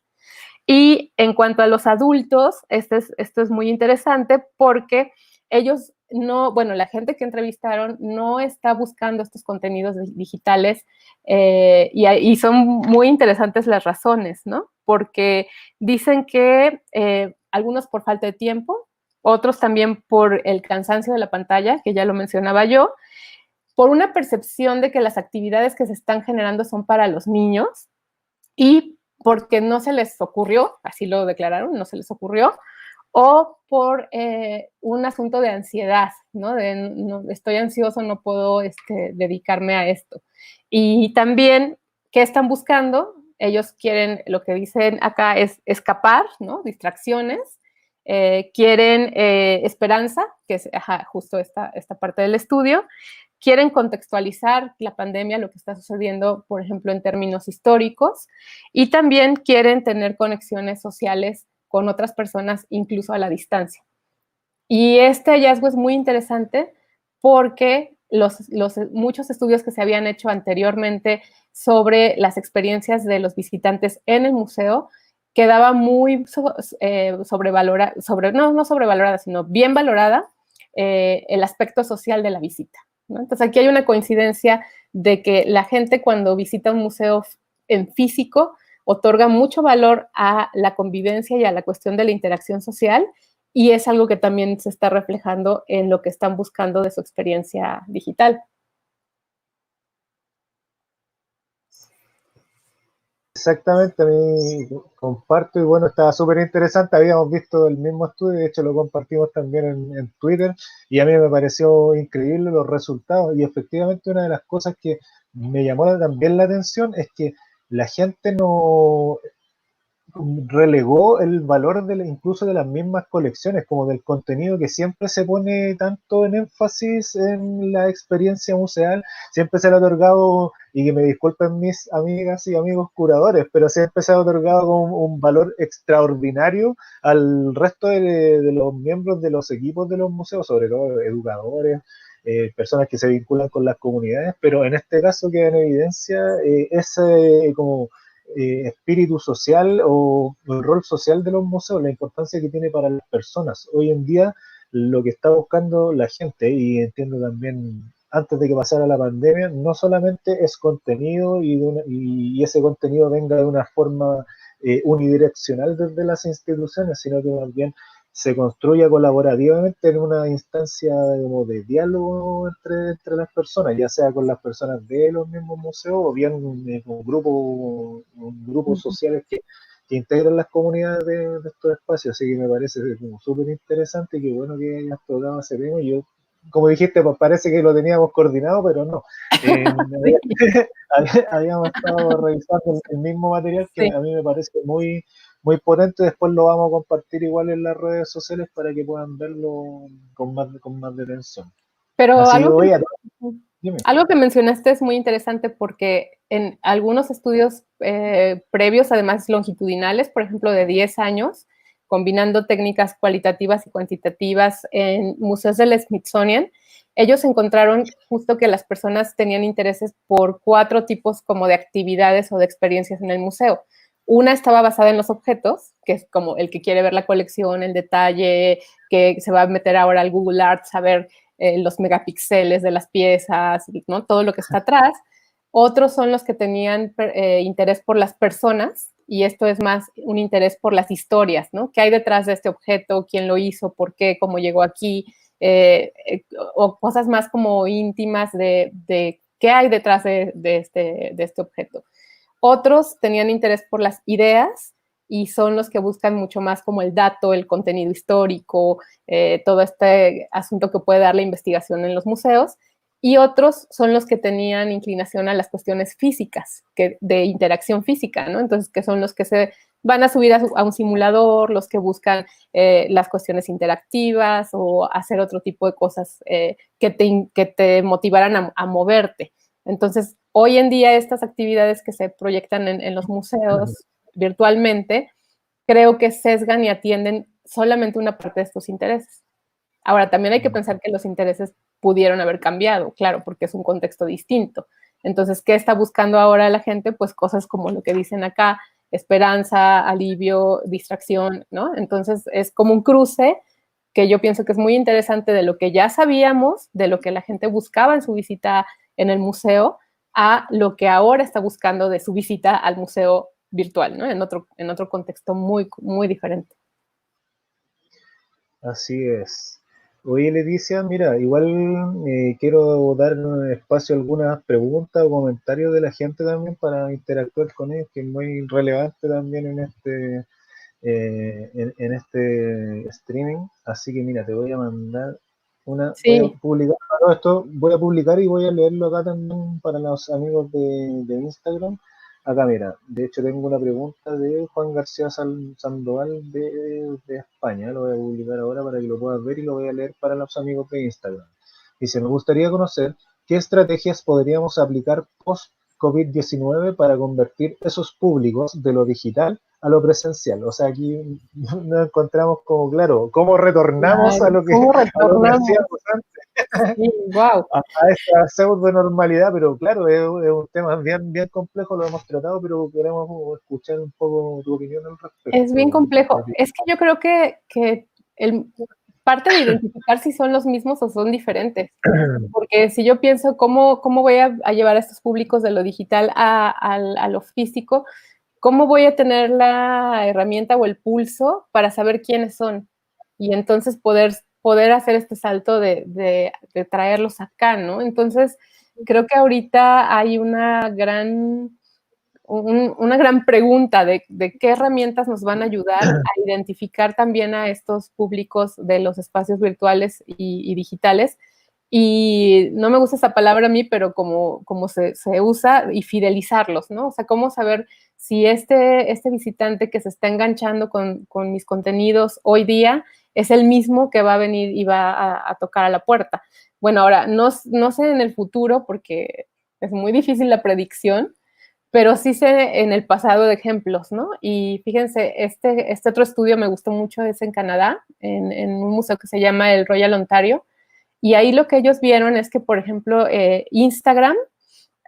Y en cuanto a los adultos, esto es muy interesante porque ellos no, bueno, la gente que entrevistaron no está buscando estos contenidos digitales y son muy interesantes las razones, ¿no? Porque dicen que algunos por falta de tiempo, otros también por el cansancio de la pantalla, que ya lo mencionaba yo, por una percepción de que las actividades que se están generando son para los niños y porque no se les ocurrió, así lo declararon, no se les ocurrió, o por un asunto de ansiedad, ¿no? De no, estoy ansioso, no puedo dedicarme a esto. Y también, ¿qué están buscando? Ellos quieren, lo que dicen acá es escapar, ¿no? Distracciones, quieren esperanza, que es justo esta parte del estudio, quieren contextualizar la pandemia, lo que está sucediendo, por ejemplo, en términos históricos, y también quieren tener conexiones sociales con otras personas, incluso a la distancia. Y este hallazgo es muy interesante porque muchos estudios que se habían hecho anteriormente sobre las experiencias de los visitantes en el museo quedaba muy sobrevalorada, no sobrevalorada, sino bien valorada el aspecto social de la visita, ¿no? Entonces aquí hay una coincidencia de que la gente cuando visita un museo en físico otorga mucho valor a la convivencia y a la cuestión de la interacción social, y es algo que también se está reflejando en lo que están buscando de su experiencia digital. Exactamente, a mí comparto y bueno, estaba súper interesante, habíamos visto el mismo estudio, de hecho lo compartimos también en Twitter y a mí me pareció increíble los resultados y efectivamente una de las cosas que me llamó también la atención es que la gente relegó el valor incluso de las mismas colecciones, como del contenido que siempre se pone tanto en énfasis en la experiencia museal, siempre se le ha otorgado, y que me disculpen mis amigas y amigos curadores, pero siempre se ha otorgado un valor extraordinario al resto de los miembros de los equipos de los museos, sobre todo educadores, personas que se vinculan con las comunidades, pero en este caso queda en evidencia ese como espíritu social o el rol social de los museos, la importancia que tiene para las personas. Hoy en día lo que está buscando la gente, y entiendo también antes de que pasara la pandemia, no solamente es contenido y ese contenido venga de una forma unidireccional desde las instituciones, sino que más bien se construya colaborativamente en una instancia como de diálogo entre las personas, ya sea con las personas de los mismos museos o bien con grupos sociales que integran las comunidades de estos espacios. Así que me parece como súper interesante y qué bueno que hayas tocado ese tema. Y yo, como dijiste, pues parece que lo teníamos coordinado, pero no. Habíamos estado revisando el mismo material que Sí. a mí me parece muy potente. Después lo vamos a compartir igual en las redes sociales para que puedan verlo con más detención. Pero Así que voy a... Dime. algo que mencionaste es muy interesante porque en algunos estudios previos, además longitudinales, por ejemplo, de 10 años, combinando técnicas cualitativas y cuantitativas en museos del Smithsonian, ellos encontraron justo que las personas tenían intereses por 4 tipos como de actividades o de experiencias en el museo. Una estaba basada en los objetos, que es como el que quiere ver la colección, el detalle, que se va a meter ahora al Google Arts a ver los megapíxeles de las piezas, ¿no? Todo lo que está atrás. Otros son los que tenían interés por las personas, y esto es más un interés por las historias, ¿no? ¿Qué hay detrás de este objeto? ¿Quién lo hizo? ¿Por qué? ¿Cómo llegó aquí? O cosas más como íntimas de qué hay detrás de este objeto. Otros tenían interés por las ideas y son los que buscan mucho más como el dato, el contenido histórico, todo este asunto que puede dar la investigación en los museos. Y otros son los que tenían inclinación a las cuestiones físicas, de interacción física, ¿no? Entonces, que son los que se van a subir a un simulador, los que buscan las cuestiones interactivas o hacer otro tipo de cosas que te motivaran a moverte. Entonces, hoy en día estas actividades que se proyectan en los museos virtualmente, creo que sesgan y atienden solamente una parte de estos intereses. Ahora, también hay que pensar que los intereses pudieron haber cambiado, claro, porque es un contexto distinto. Entonces, ¿qué está buscando ahora la gente? Pues cosas como lo que dicen acá, esperanza, alivio, distracción, ¿no? Entonces, es como un cruce que yo pienso que es muy interesante de lo que ya sabíamos, de lo que la gente buscaba en su visita en el museo, a lo que ahora está buscando de su visita al museo virtual, ¿no? En otro contexto muy, muy diferente. Así es. Oye, Leticia, mira, igual quiero dar un espacio a algunas preguntas o comentarios de la gente también para interactuar con ellos, que es muy relevante también en este streaming. Así que mira, te voy a mandar voy a Sí, publicar todo esto, voy a publicar y voy a leerlo acá también para los amigos de Instagram. Acá mira, de hecho tengo una pregunta de Juan García Sandoval de España, lo voy a publicar ahora para que lo puedas ver y lo voy a leer para los amigos de Instagram. Dice, me gustaría conocer qué estrategias podríamos aplicar post-COVID-19 para convertir esos públicos de lo digital a lo presencial. O sea, aquí nos encontramos como, claro, cómo retornamos claro. ¿Cómo a lo que retornamos? hacíamos antes, Sí, wow. a esta pseudo normalidad, pero claro, es un tema bien complejo, lo hemos tratado, pero queremos escuchar un poco tu opinión al Es bien respecto. complejo. Es que yo creo que parte de identificar si son los mismos o son diferentes. Porque si yo pienso cómo voy a llevar a estos públicos de lo digital a lo físico, ¿cómo voy a tener la herramienta o el pulso para saber quiénes son? Y entonces poder hacer este salto de traerlos acá, ¿no? Entonces, creo que ahorita hay una gran pregunta de qué herramientas nos van a ayudar a identificar también a estos públicos de los espacios virtuales y digitales, y no me gusta esa palabra a mí, pero como se usa, y fidelizarlos, ¿no? O sea, cómo saber si este visitante que se está enganchando con mis contenidos hoy día es el mismo que va a venir y va a tocar a la puerta. Bueno, ahora, no sé en el futuro porque es muy difícil la predicción, pero sí sé en el pasado de ejemplos, ¿no? Y fíjense, este otro estudio me gustó mucho, es en Canadá, en un museo que se llama el Royal Ontario, y ahí lo que ellos vieron es que, por ejemplo, Instagram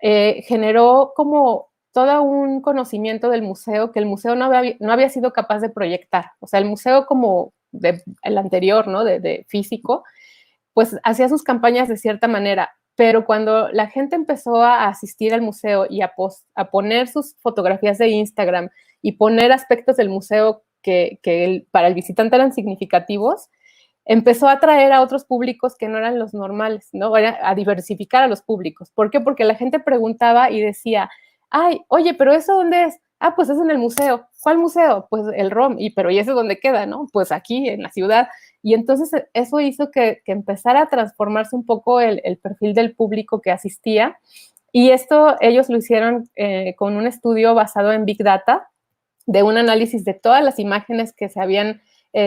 generó como todo un conocimiento del museo que el museo no había sido capaz de proyectar. O sea, el museo como el anterior, ¿no? De físico, pues hacía sus campañas de cierta manera, pero cuando la gente empezó a asistir al museo y a poner sus fotografías de Instagram y poner aspectos del museo que para el visitante eran significativos, empezó a atraer a otros públicos que no eran los normales, ¿no? A diversificar a los públicos. ¿Por qué? Porque la gente preguntaba y decía, ay, oye, pero ¿eso dónde es? Ah, pues es en el museo. ¿Cuál museo? Pues el ROM. ¿Y ese dónde queda, no? Pues aquí, en la ciudad. Y entonces eso hizo que empezara a transformarse un poco el perfil del público que asistía. Y esto ellos lo hicieron con un estudio basado en Big Data, de un análisis de todas las imágenes que se habían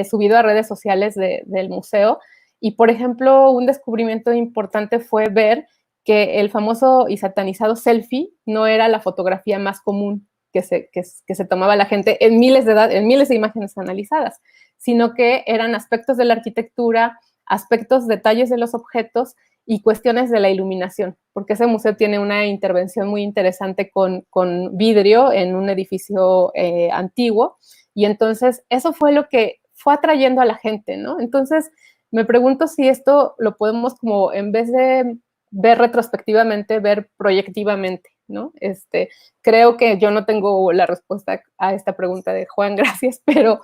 subido a redes sociales del museo. Y, por ejemplo, un descubrimiento importante fue ver que el famoso y satanizado selfie no era la fotografía más común que se tomaba la gente en miles de imágenes analizadas, sino que eran aspectos de la arquitectura, aspectos, detalles de los objetos y cuestiones de la iluminación, porque ese museo tiene una intervención muy interesante con vidrio en un edificio antiguo, y entonces eso fue lo que fue atrayendo a la gente, ¿no? Entonces me pregunto si esto lo podemos, como en vez de ver retrospectivamente, ver proyectivamente, ¿no? Creo que yo no tengo la respuesta a esta pregunta de Juan, gracias, pero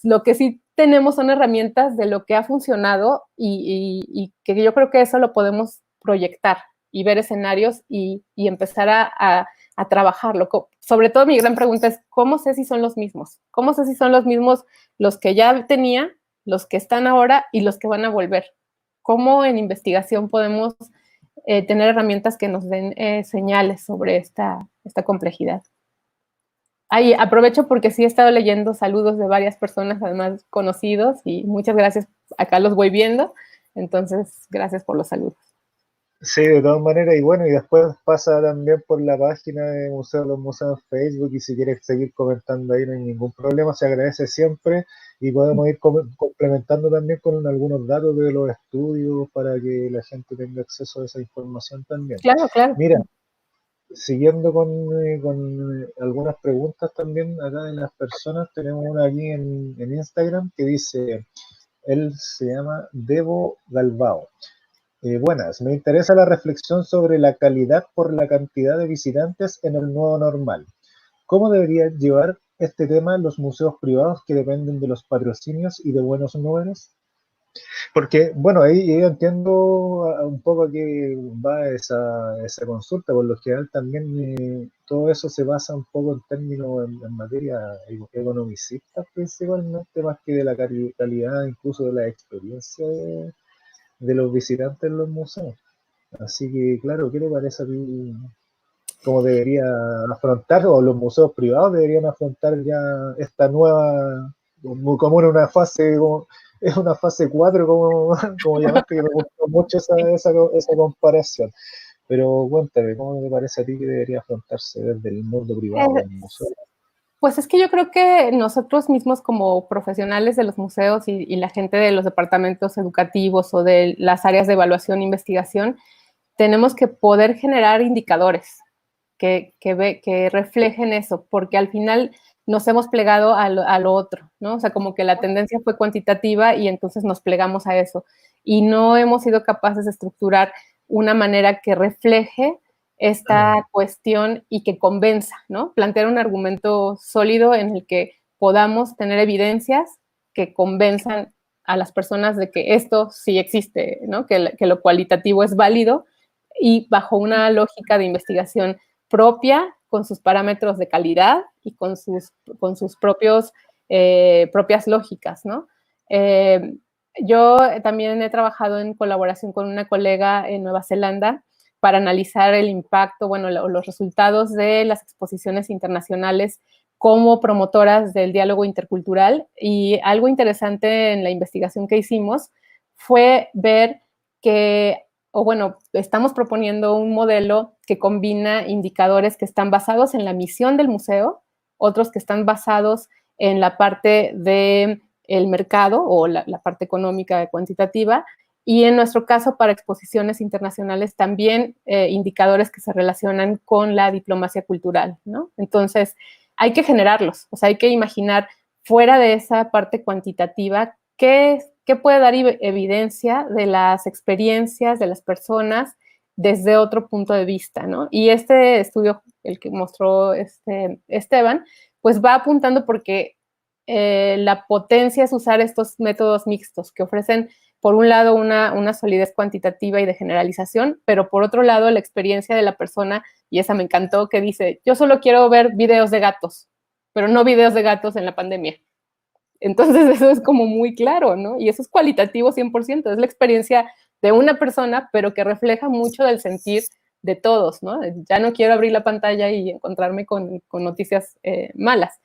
lo que sí tenemos son herramientas de lo que ha funcionado y que yo creo que eso lo podemos proyectar y ver escenarios y empezar a trabajarlo. Sobre todo mi gran pregunta es, ¿cómo sé si son los mismos? ¿Cómo sé si son los mismos los que ya tenía, los que están ahora y los que van a volver? ¿Cómo en investigación podemos tener herramientas que nos den señales sobre esta complejidad? Ay, aprovecho porque sí he estado leyendo saludos de varias personas, además conocidos, y muchas gracias. Acá los voy viendo, entonces gracias por los saludos. Sí, de todas maneras, y bueno, y después pasa también por la página de Museo los Museos en Facebook, y si quieres seguir comentando ahí no hay ningún problema, se agradece siempre, y podemos ir complementando también con algunos datos de los estudios para que la gente tenga acceso a esa información también. Claro, claro. Mira, siguiendo con algunas preguntas también acá de las personas, tenemos una aquí en Instagram que dice, él se llama Debo Galbao. Buenas, me interesa la reflexión sobre la calidad por la cantidad de visitantes en el nuevo normal. ¿Cómo deberían llevar este tema los museos privados que dependen de los patrocinios y de buenos números? Porque, bueno, ahí yo entiendo un poco a qué va esa consulta. Por lo general también todo eso se basa un poco en términos, en materia economicistas principalmente, más que de la calidad, incluso de la experiencia de los visitantes en los museos. Así que, claro, ¿qué te parece a ti? ¿Cómo debería afrontar, o los museos privados deberían afrontar ya esta nueva, como en una fase, como, es una fase 4 como llamaste, que me gustó mucho esa comparación? Pero cuéntame, ¿cómo te parece a ti que debería afrontarse desde el mundo privado del museo? Pues es que yo creo que nosotros mismos como profesionales de los museos y la gente de los departamentos educativos o de las áreas de evaluación e investigación, tenemos que poder generar indicadores que reflejen eso, porque al final nos hemos plegado a lo otro, ¿no? O sea, como que la tendencia fue cuantitativa y entonces nos plegamos a eso. Y no hemos sido capaces de estructurar una manera que refleje esta cuestión y que convenza, ¿no? Plantear un argumento sólido en el que podamos tener evidencias que convenzan a las personas de que esto sí existe, ¿no? Que lo cualitativo es válido y bajo una lógica de investigación propia, con sus parámetros de calidad y con sus propias lógicas, ¿no? Yo también he trabajado en colaboración con una colega en Nueva Zelanda para analizar el impacto, bueno, los resultados de las exposiciones internacionales como promotoras del diálogo intercultural. Y algo interesante en la investigación que hicimos fue ver que, o bueno, estamos proponiendo un modelo que combina indicadores que están basados en la misión del museo, otros que están basados en la parte de el mercado o la parte económica cuantitativa, y en nuestro caso para exposiciones internacionales también indicadores que se relacionan con la diplomacia cultural, ¿no? Entonces hay que generarlos, o sea, hay que imaginar fuera de esa parte cuantitativa qué puede dar evidencia de las experiencias de las personas desde otro punto de vista, ¿no? Y este estudio, el que mostró Esteban, pues va apuntando porque la potencia es usar estos métodos mixtos que ofrecen, por un lado, una solidez cuantitativa y de generalización, pero por otro lado, la experiencia de la persona, y esa me encantó, que dice, yo solo quiero ver videos de gatos, pero no videos de gatos en la pandemia. Entonces eso es como muy claro, ¿no? Y eso es cualitativo 100%, es la experiencia de una persona, pero que refleja mucho del sentir de todos, ¿no? Ya no quiero abrir la pantalla y encontrarme con noticias malas,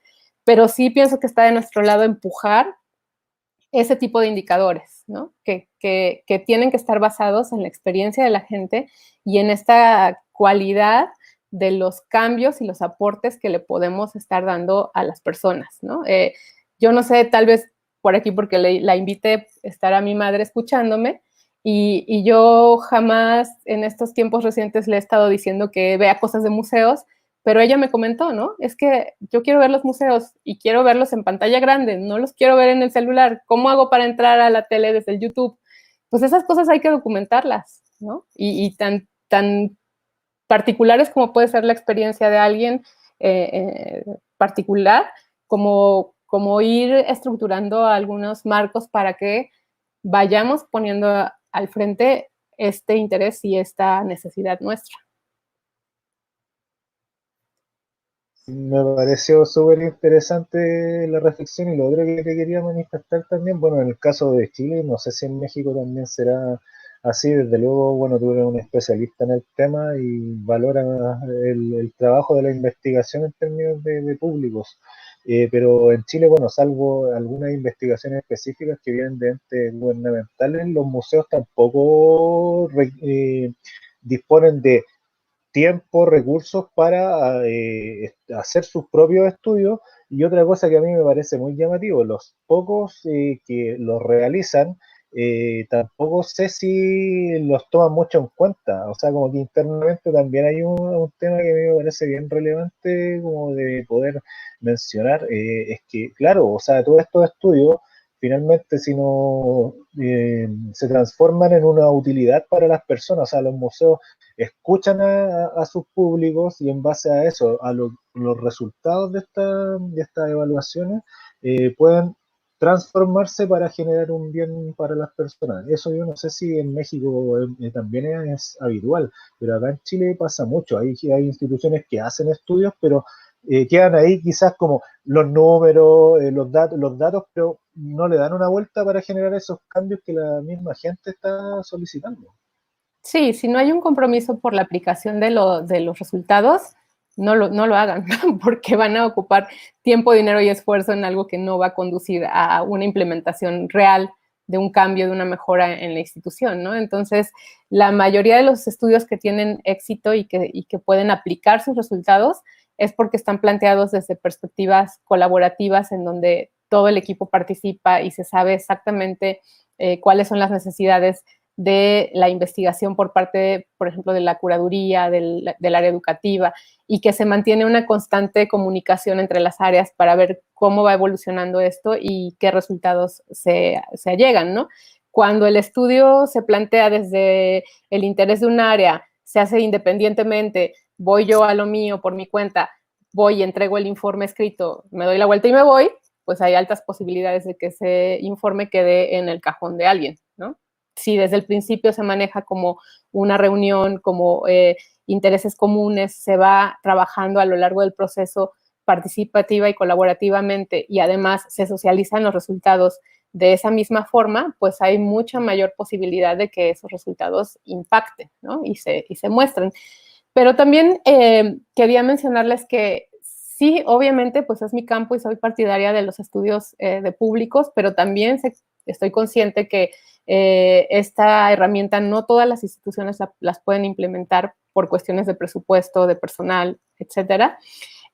pero sí pienso que está de nuestro lado empujar ese tipo de indicadores, ¿no? Que tienen que estar basados en la experiencia de la gente y en esta cualidad de los cambios y los aportes que le podemos estar dando a las personas, ¿no? Yo no sé, tal vez por aquí porque la invité, estará mi madre escuchándome, y yo jamás en estos tiempos recientes le he estado diciendo que vea cosas de museos, pero ella me comentó, ¿no? Es que yo quiero ver los museos y quiero verlos en pantalla grande, no los quiero ver en el celular. ¿Cómo hago para entrar a la tele desde el YouTube? Pues esas cosas hay que documentarlas, ¿no? Y tan particulares como puede ser la experiencia de alguien particular, como ir estructurando algunos marcos para que vayamos poniendo al frente este interés y esta necesidad nuestra. Me pareció súper interesante la reflexión y lo otro que te quería manifestar también, bueno, en el caso de Chile, no sé si en México también será así, desde luego, bueno, tú eres un especialista en el tema y valora el trabajo de la investigación en términos de públicos. Pero en Chile, bueno, salvo algunas investigaciones específicas que vienen de entes gubernamentales, los museos tampoco disponen de tiempo, recursos para hacer sus propios estudios. Y otra cosa que a mí me parece muy llamativo, los pocos que los realizan, tampoco sé si los toman mucho en cuenta. O sea, como que internamente también hay un tema que a mí me parece bien relevante como de poder mencionar. Es que, claro, o sea, todos estos estudios finalmente si no se transforman en una utilidad para las personas, o sea, los museos escuchan a sus públicos y en base a eso, a los resultados de estas evaluaciones, pueden transformarse para generar un bien para las personas. Eso yo no sé si en México también es habitual, pero acá en Chile pasa mucho. Hay instituciones que hacen estudios, pero quedan ahí quizás como los números, los datos, pero no le dan una vuelta para generar esos cambios que la misma gente está solicitando. Sí, si no hay un compromiso por la aplicación de los resultados, no lo hagan, porque van a ocupar tiempo, dinero y esfuerzo en algo que no va a conducir a una implementación real de un cambio, de una mejora en la institución, ¿no? Entonces, la mayoría de los estudios que tienen éxito y que pueden aplicar sus resultados es porque están planteados desde perspectivas colaborativas en donde todo el equipo participa y se sabe exactamente cuáles son las necesidades de la investigación por parte, por ejemplo, de la curaduría, del área educativa, y que se mantiene una constante comunicación entre las áreas para ver cómo va evolucionando esto y qué resultados se allegan, ¿no? Cuando el estudio se plantea desde el interés de un área, se hace independientemente, voy yo a lo mío por mi cuenta, voy y entrego el informe escrito, me doy la vuelta y me voy, pues hay altas posibilidades de que ese informe quede en el cajón de alguien, ¿no? Si desde el principio se maneja como una reunión, como intereses comunes, se va trabajando a lo largo del proceso participativa y colaborativamente, y además se socializan los resultados de esa misma forma, pues hay mucha mayor posibilidad de que esos resultados impacten, ¿no? y se muestren. Pero también quería mencionarles que sí, obviamente, pues es mi campo y soy partidaria de los estudios de públicos, pero también estoy consciente que esta herramienta no todas las instituciones las pueden implementar por cuestiones de presupuesto, de personal, etcétera.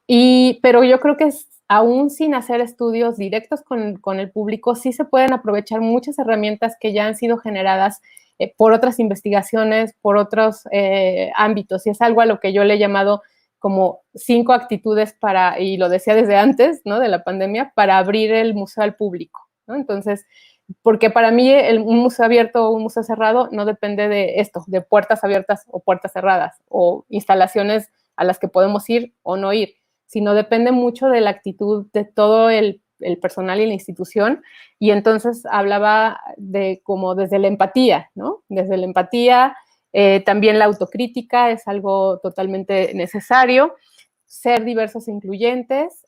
Pero yo creo que aún sin hacer estudios directos con el público, sí se pueden aprovechar muchas herramientas que ya han sido generadas por otras investigaciones, por otros ámbitos. Y es algo a lo que yo le he llamado como 5 actitudes para, y lo decía desde antes, ¿no?, de la pandemia, para abrir el museo al público, ¿no? Entonces, porque para mí un museo abierto o un museo cerrado no depende de esto, de puertas abiertas o puertas cerradas, o instalaciones a las que podemos ir o no ir, sino depende mucho de la actitud de todo el personal y la institución. Y entonces hablaba de como desde la empatía, ¿no? Desde la empatía, también la autocrítica es algo totalmente necesario, ser diversos e incluyentes,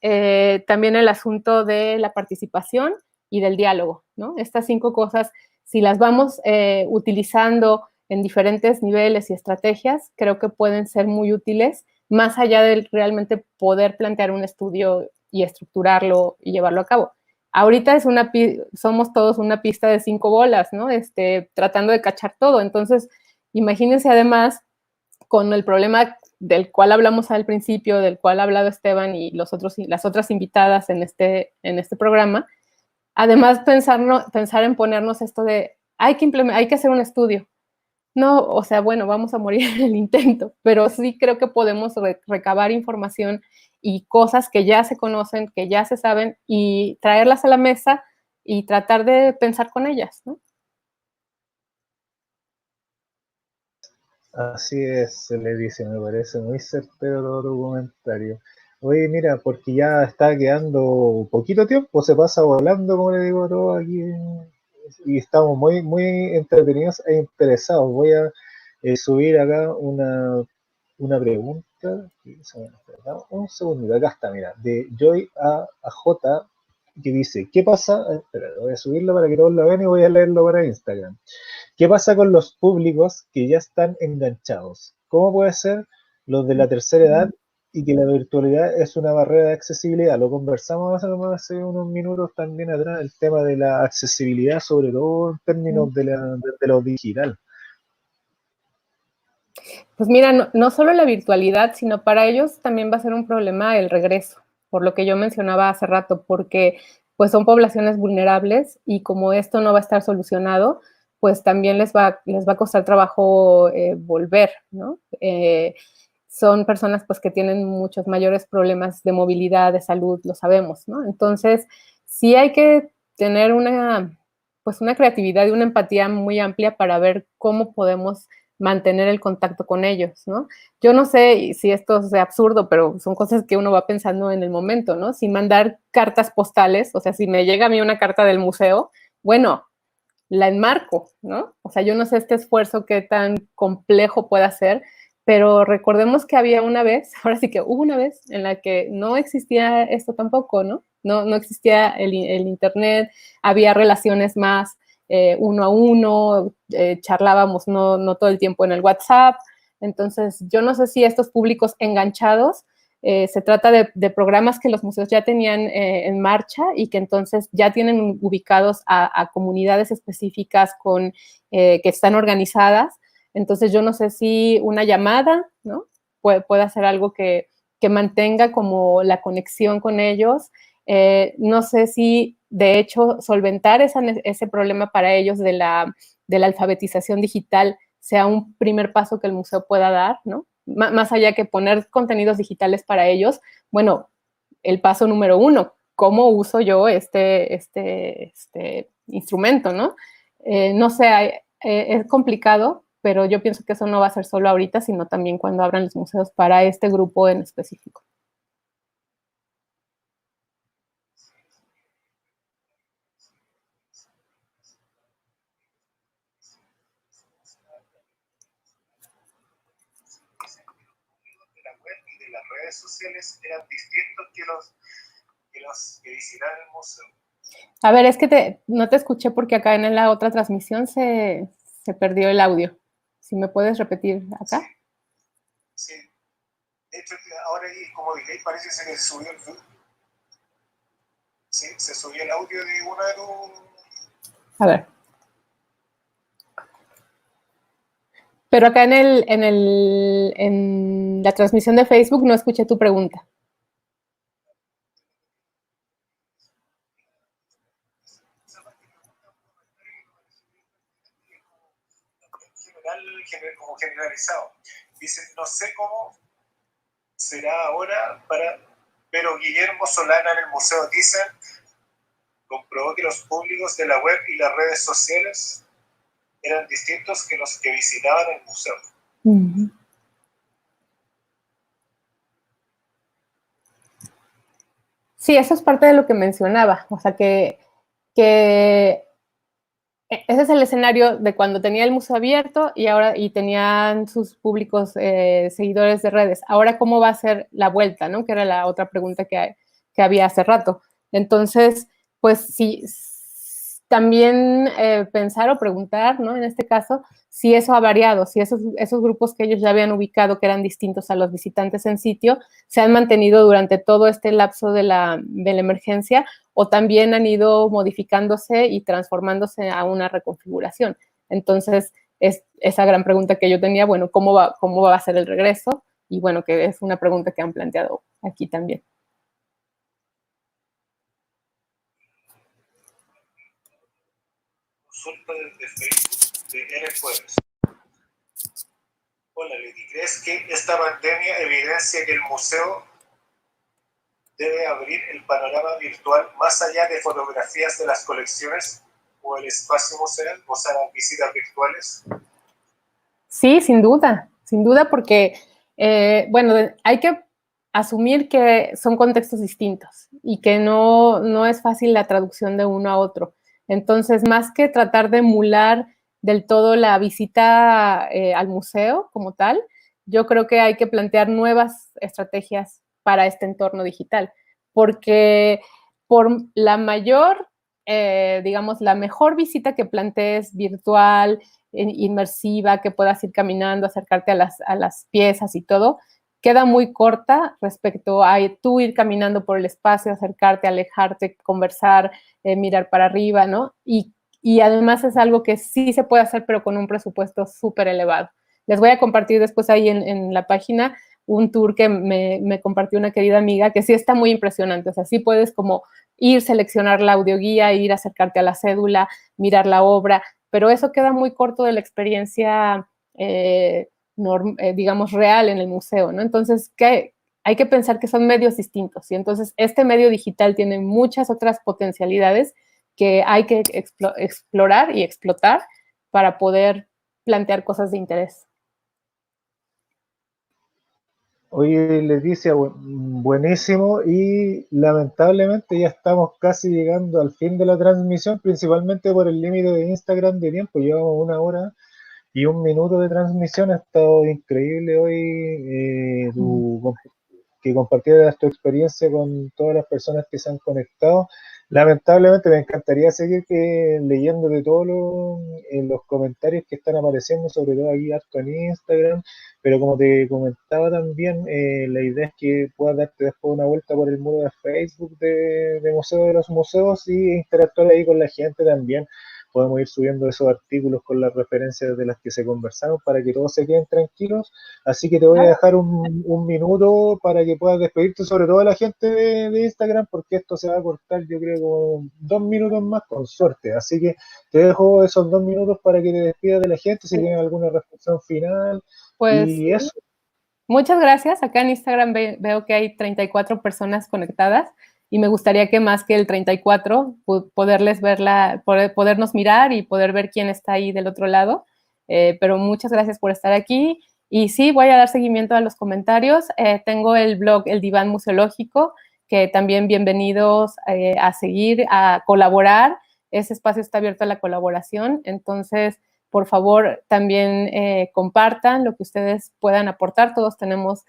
también el asunto de la participación y del diálogo, ¿no? Estas 5 cosas, si las vamos utilizando en diferentes niveles y estrategias, creo que pueden ser muy útiles, más allá de realmente poder plantear un estudio y estructurarlo y llevarlo a cabo. Ahorita somos todos una pista de 5 bolas, ¿no? Tratando de cachar todo. Entonces, imagínense además con el problema del cual hablamos al principio, del cual ha hablado Esteban y las otras invitadas en este programa. Además, pensar en ponernos esto de hay que hacer un estudio. No, o sea, bueno, vamos a morir en el intento, pero sí creo que podemos recabar información y cosas que ya se conocen, que ya se saben, y traerlas a la mesa y tratar de pensar con ellas, ¿no? Así es, se le dice, me parece muy certero todo tu comentario. Oye, mira, porque ya está quedando poquito tiempo, se pasa volando, como le digo todo aquí, y estamos muy, muy entretenidos e interesados. Voy a subir acá una pregunta, un segundito, acá está, mira, de Joy a J, que dice, ¿qué pasa? Espera, voy a subirlo para que todos lo vean y voy a leerlo para Instagram. ¿Qué pasa con los públicos que ya están enganchados? ¿Cómo puede ser los de la tercera edad y que la virtualidad es una barrera de accesibilidad? Lo conversamos hace unos minutos también atrás, el tema de la accesibilidad, sobre todo en términos de lo digital. Pues mira, no solo la virtualidad, sino para ellos también va a ser un problema el regreso, por lo que yo mencionaba hace rato, porque pues son poblaciones vulnerables y como esto no va a estar solucionado, pues también les va a costar trabajo volver, ¿no? Son personas pues que tienen muchos mayores problemas de movilidad, de salud, lo sabemos, ¿no? Entonces, sí hay que tener pues una creatividad y una empatía muy amplia para ver cómo podemos mantener el contacto con ellos, ¿no? Yo no sé si esto es absurdo, pero son cosas que uno va pensando en el momento, ¿no? Si mandar cartas postales, o sea, si me llega a mí una carta del museo, bueno, la enmarco, ¿no? O sea, yo no sé este esfuerzo qué tan complejo pueda ser, pero recordemos que había una vez, ahora sí que hubo una vez en la que no existía esto tampoco, ¿no? No existía el internet, había relaciones más uno a uno, charlábamos no todo el tiempo en el WhatsApp. Entonces, yo no sé si estos públicos enganchados se trata de programas que los museos ya tenían en marcha y que entonces ya tienen ubicados a comunidades específicas que están organizadas. Entonces, yo no sé si una llamada, ¿no?, puede hacer algo que mantenga como la conexión con ellos. No sé si, de hecho, solventar ese problema para ellos de la alfabetización digital sea un primer paso que el museo pueda dar, ¿no? Más allá que poner contenidos digitales para ellos, bueno, el paso número 1, ¿cómo uso yo este instrumento, no? No sé, es complicado, pero yo pienso que eso no va a ser solo ahorita, sino también cuando abran los museos para este grupo en específico. Y de las redes sociales eran distintos que los que visitaban el museo. A ver, es que no te escuché porque acá en la otra transmisión se perdió el audio. Si me puedes repetir acá. Sí. De hecho, ahora como delay parece que se subió el... Sí, se subió el audio de una de tus... A ver. Pero acá en la transmisión de Facebook no escuché tu pregunta. Como generalizado. Dicen, no sé cómo será ahora pero Guillermo Solana en el Museo Thyssen comprobó que los públicos de la web y las redes sociales eran distintos que los que visitaban el museo. Uh-huh. Sí, eso es parte de lo que mencionaba, o sea que ese es el escenario de cuando tenía el museo abierto y tenían sus públicos seguidores de redes. Ahora, ¿cómo va a ser la vuelta, no? Que era la otra pregunta que había hace rato. Entonces, pues sí, también pensar o preguntar, ¿no? En este caso, si eso ha variado, si esos grupos que ellos ya habían ubicado, que eran distintos a los visitantes en sitio, se han mantenido durante todo este lapso de la emergencia, o también han ido modificándose y transformándose a una reconfiguración. Entonces, es esa gran pregunta que yo tenía, bueno, ¿cómo va a ser el regreso? Y bueno, que es una pregunta que han planteado aquí también. Consulta de Facebook de N Jueves. Hola, Leti, ¿crees que esta pandemia evidencia que el museo debe abrir el panorama virtual más allá de fotografías de las colecciones o el espacio museal, o sea, las visitas virtuales? Sí, sin duda porque, bueno, hay que asumir que son contextos distintos y que no es fácil la traducción de uno a otro. Entonces, más que tratar de emular del todo la visita al museo como tal, yo creo que hay que plantear nuevas estrategias para este entorno digital, porque por la mayor, digamos, la mejor visita que plantees virtual, inmersiva, que puedas ir caminando, acercarte a las piezas y todo, queda muy corta respecto a tú ir caminando por el espacio, acercarte, alejarte, conversar, mirar para arriba, ¿no? Y además es algo que sí se puede hacer, pero con un presupuesto súper elevado. Les voy a compartir después ahí en la página un tour que me compartió una querida amiga, que sí está muy impresionante. O sea, sí puedes como ir, seleccionar la audioguía, ir, acercarte a la cédula, mirar la obra, pero eso queda muy corto de la experiencia, digamos, real en el museo, ¿no? Entonces, hay que pensar que son medios distintos, y entonces este medio digital tiene muchas otras potencialidades que hay que explorar y explotar para poder plantear cosas de interés. Oye, Leticia, buenísimo, y lamentablemente ya estamos casi llegando al fin de la transmisión, principalmente por el límite de Instagram de tiempo. Llevamos 1 hora y 1 minuto de transmisión. Ha estado increíble hoy que compartieras tu experiencia con todas las personas que se han conectado. Lamentablemente me encantaría seguir leyendo de todos los comentarios que están apareciendo, sobre todo aquí harto en Instagram, pero como te comentaba también, la idea es que puedas darte después una vuelta por el muro de Facebook de Museo de los Museos y interactuar ahí con la gente también. Podemos ir subiendo esos artículos con las referencias de las que se conversaron para que todos se queden tranquilos. Así que te voy a dejar un minuto para que puedas despedirte, sobre todo a la gente de Instagram, porque esto se va a cortar, yo creo, como 2 minutos más, con suerte. Así que te dejo esos 2 minutos para que te despidas de la gente, si tienes alguna reflexión final. Pues y eso. Muchas gracias. Acá en Instagram veo que hay 34 personas conectadas y me gustaría que más que el 34 poderles verla, podernos mirar y poder ver quién está ahí del otro lado. Pero muchas gracias por estar aquí. Y sí, voy a dar seguimiento a los comentarios. Tengo el blog El Diván Museológico, que también bienvenidos a seguir, a colaborar. Ese espacio está abierto a la colaboración. Entonces, por favor, también compartan lo que ustedes puedan aportar. Todos tenemos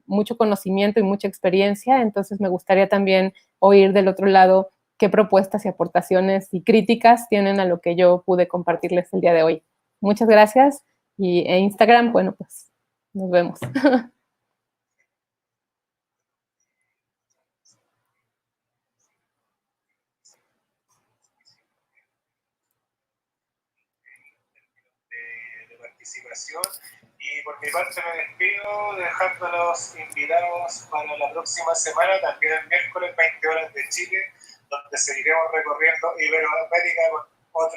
mucho conocimiento y mucha experiencia, entonces me gustaría también oír del otro lado qué propuestas y aportaciones y críticas tienen a lo que yo pude compartirles el día de hoy. Muchas gracias. Y en Instagram, bueno, pues nos vemos. De participación. Y por mi parte me despido dejándolos invitados para la próxima semana, también el miércoles 20 horas de Chile, donde seguiremos recorriendo Iberoamérica con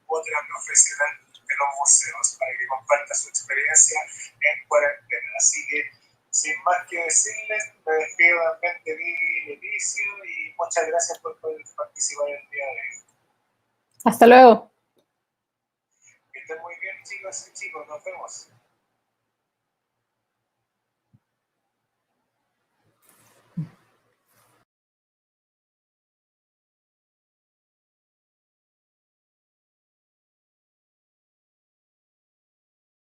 otra profesional de los museos para que comparta su experiencia en cuarentena. Así que sin más que decirles, me despido también de mi Leticia y muchas gracias por poder participar el día de hoy. Hasta luego. Que estén muy bien, chicos y chicos, nos vemos.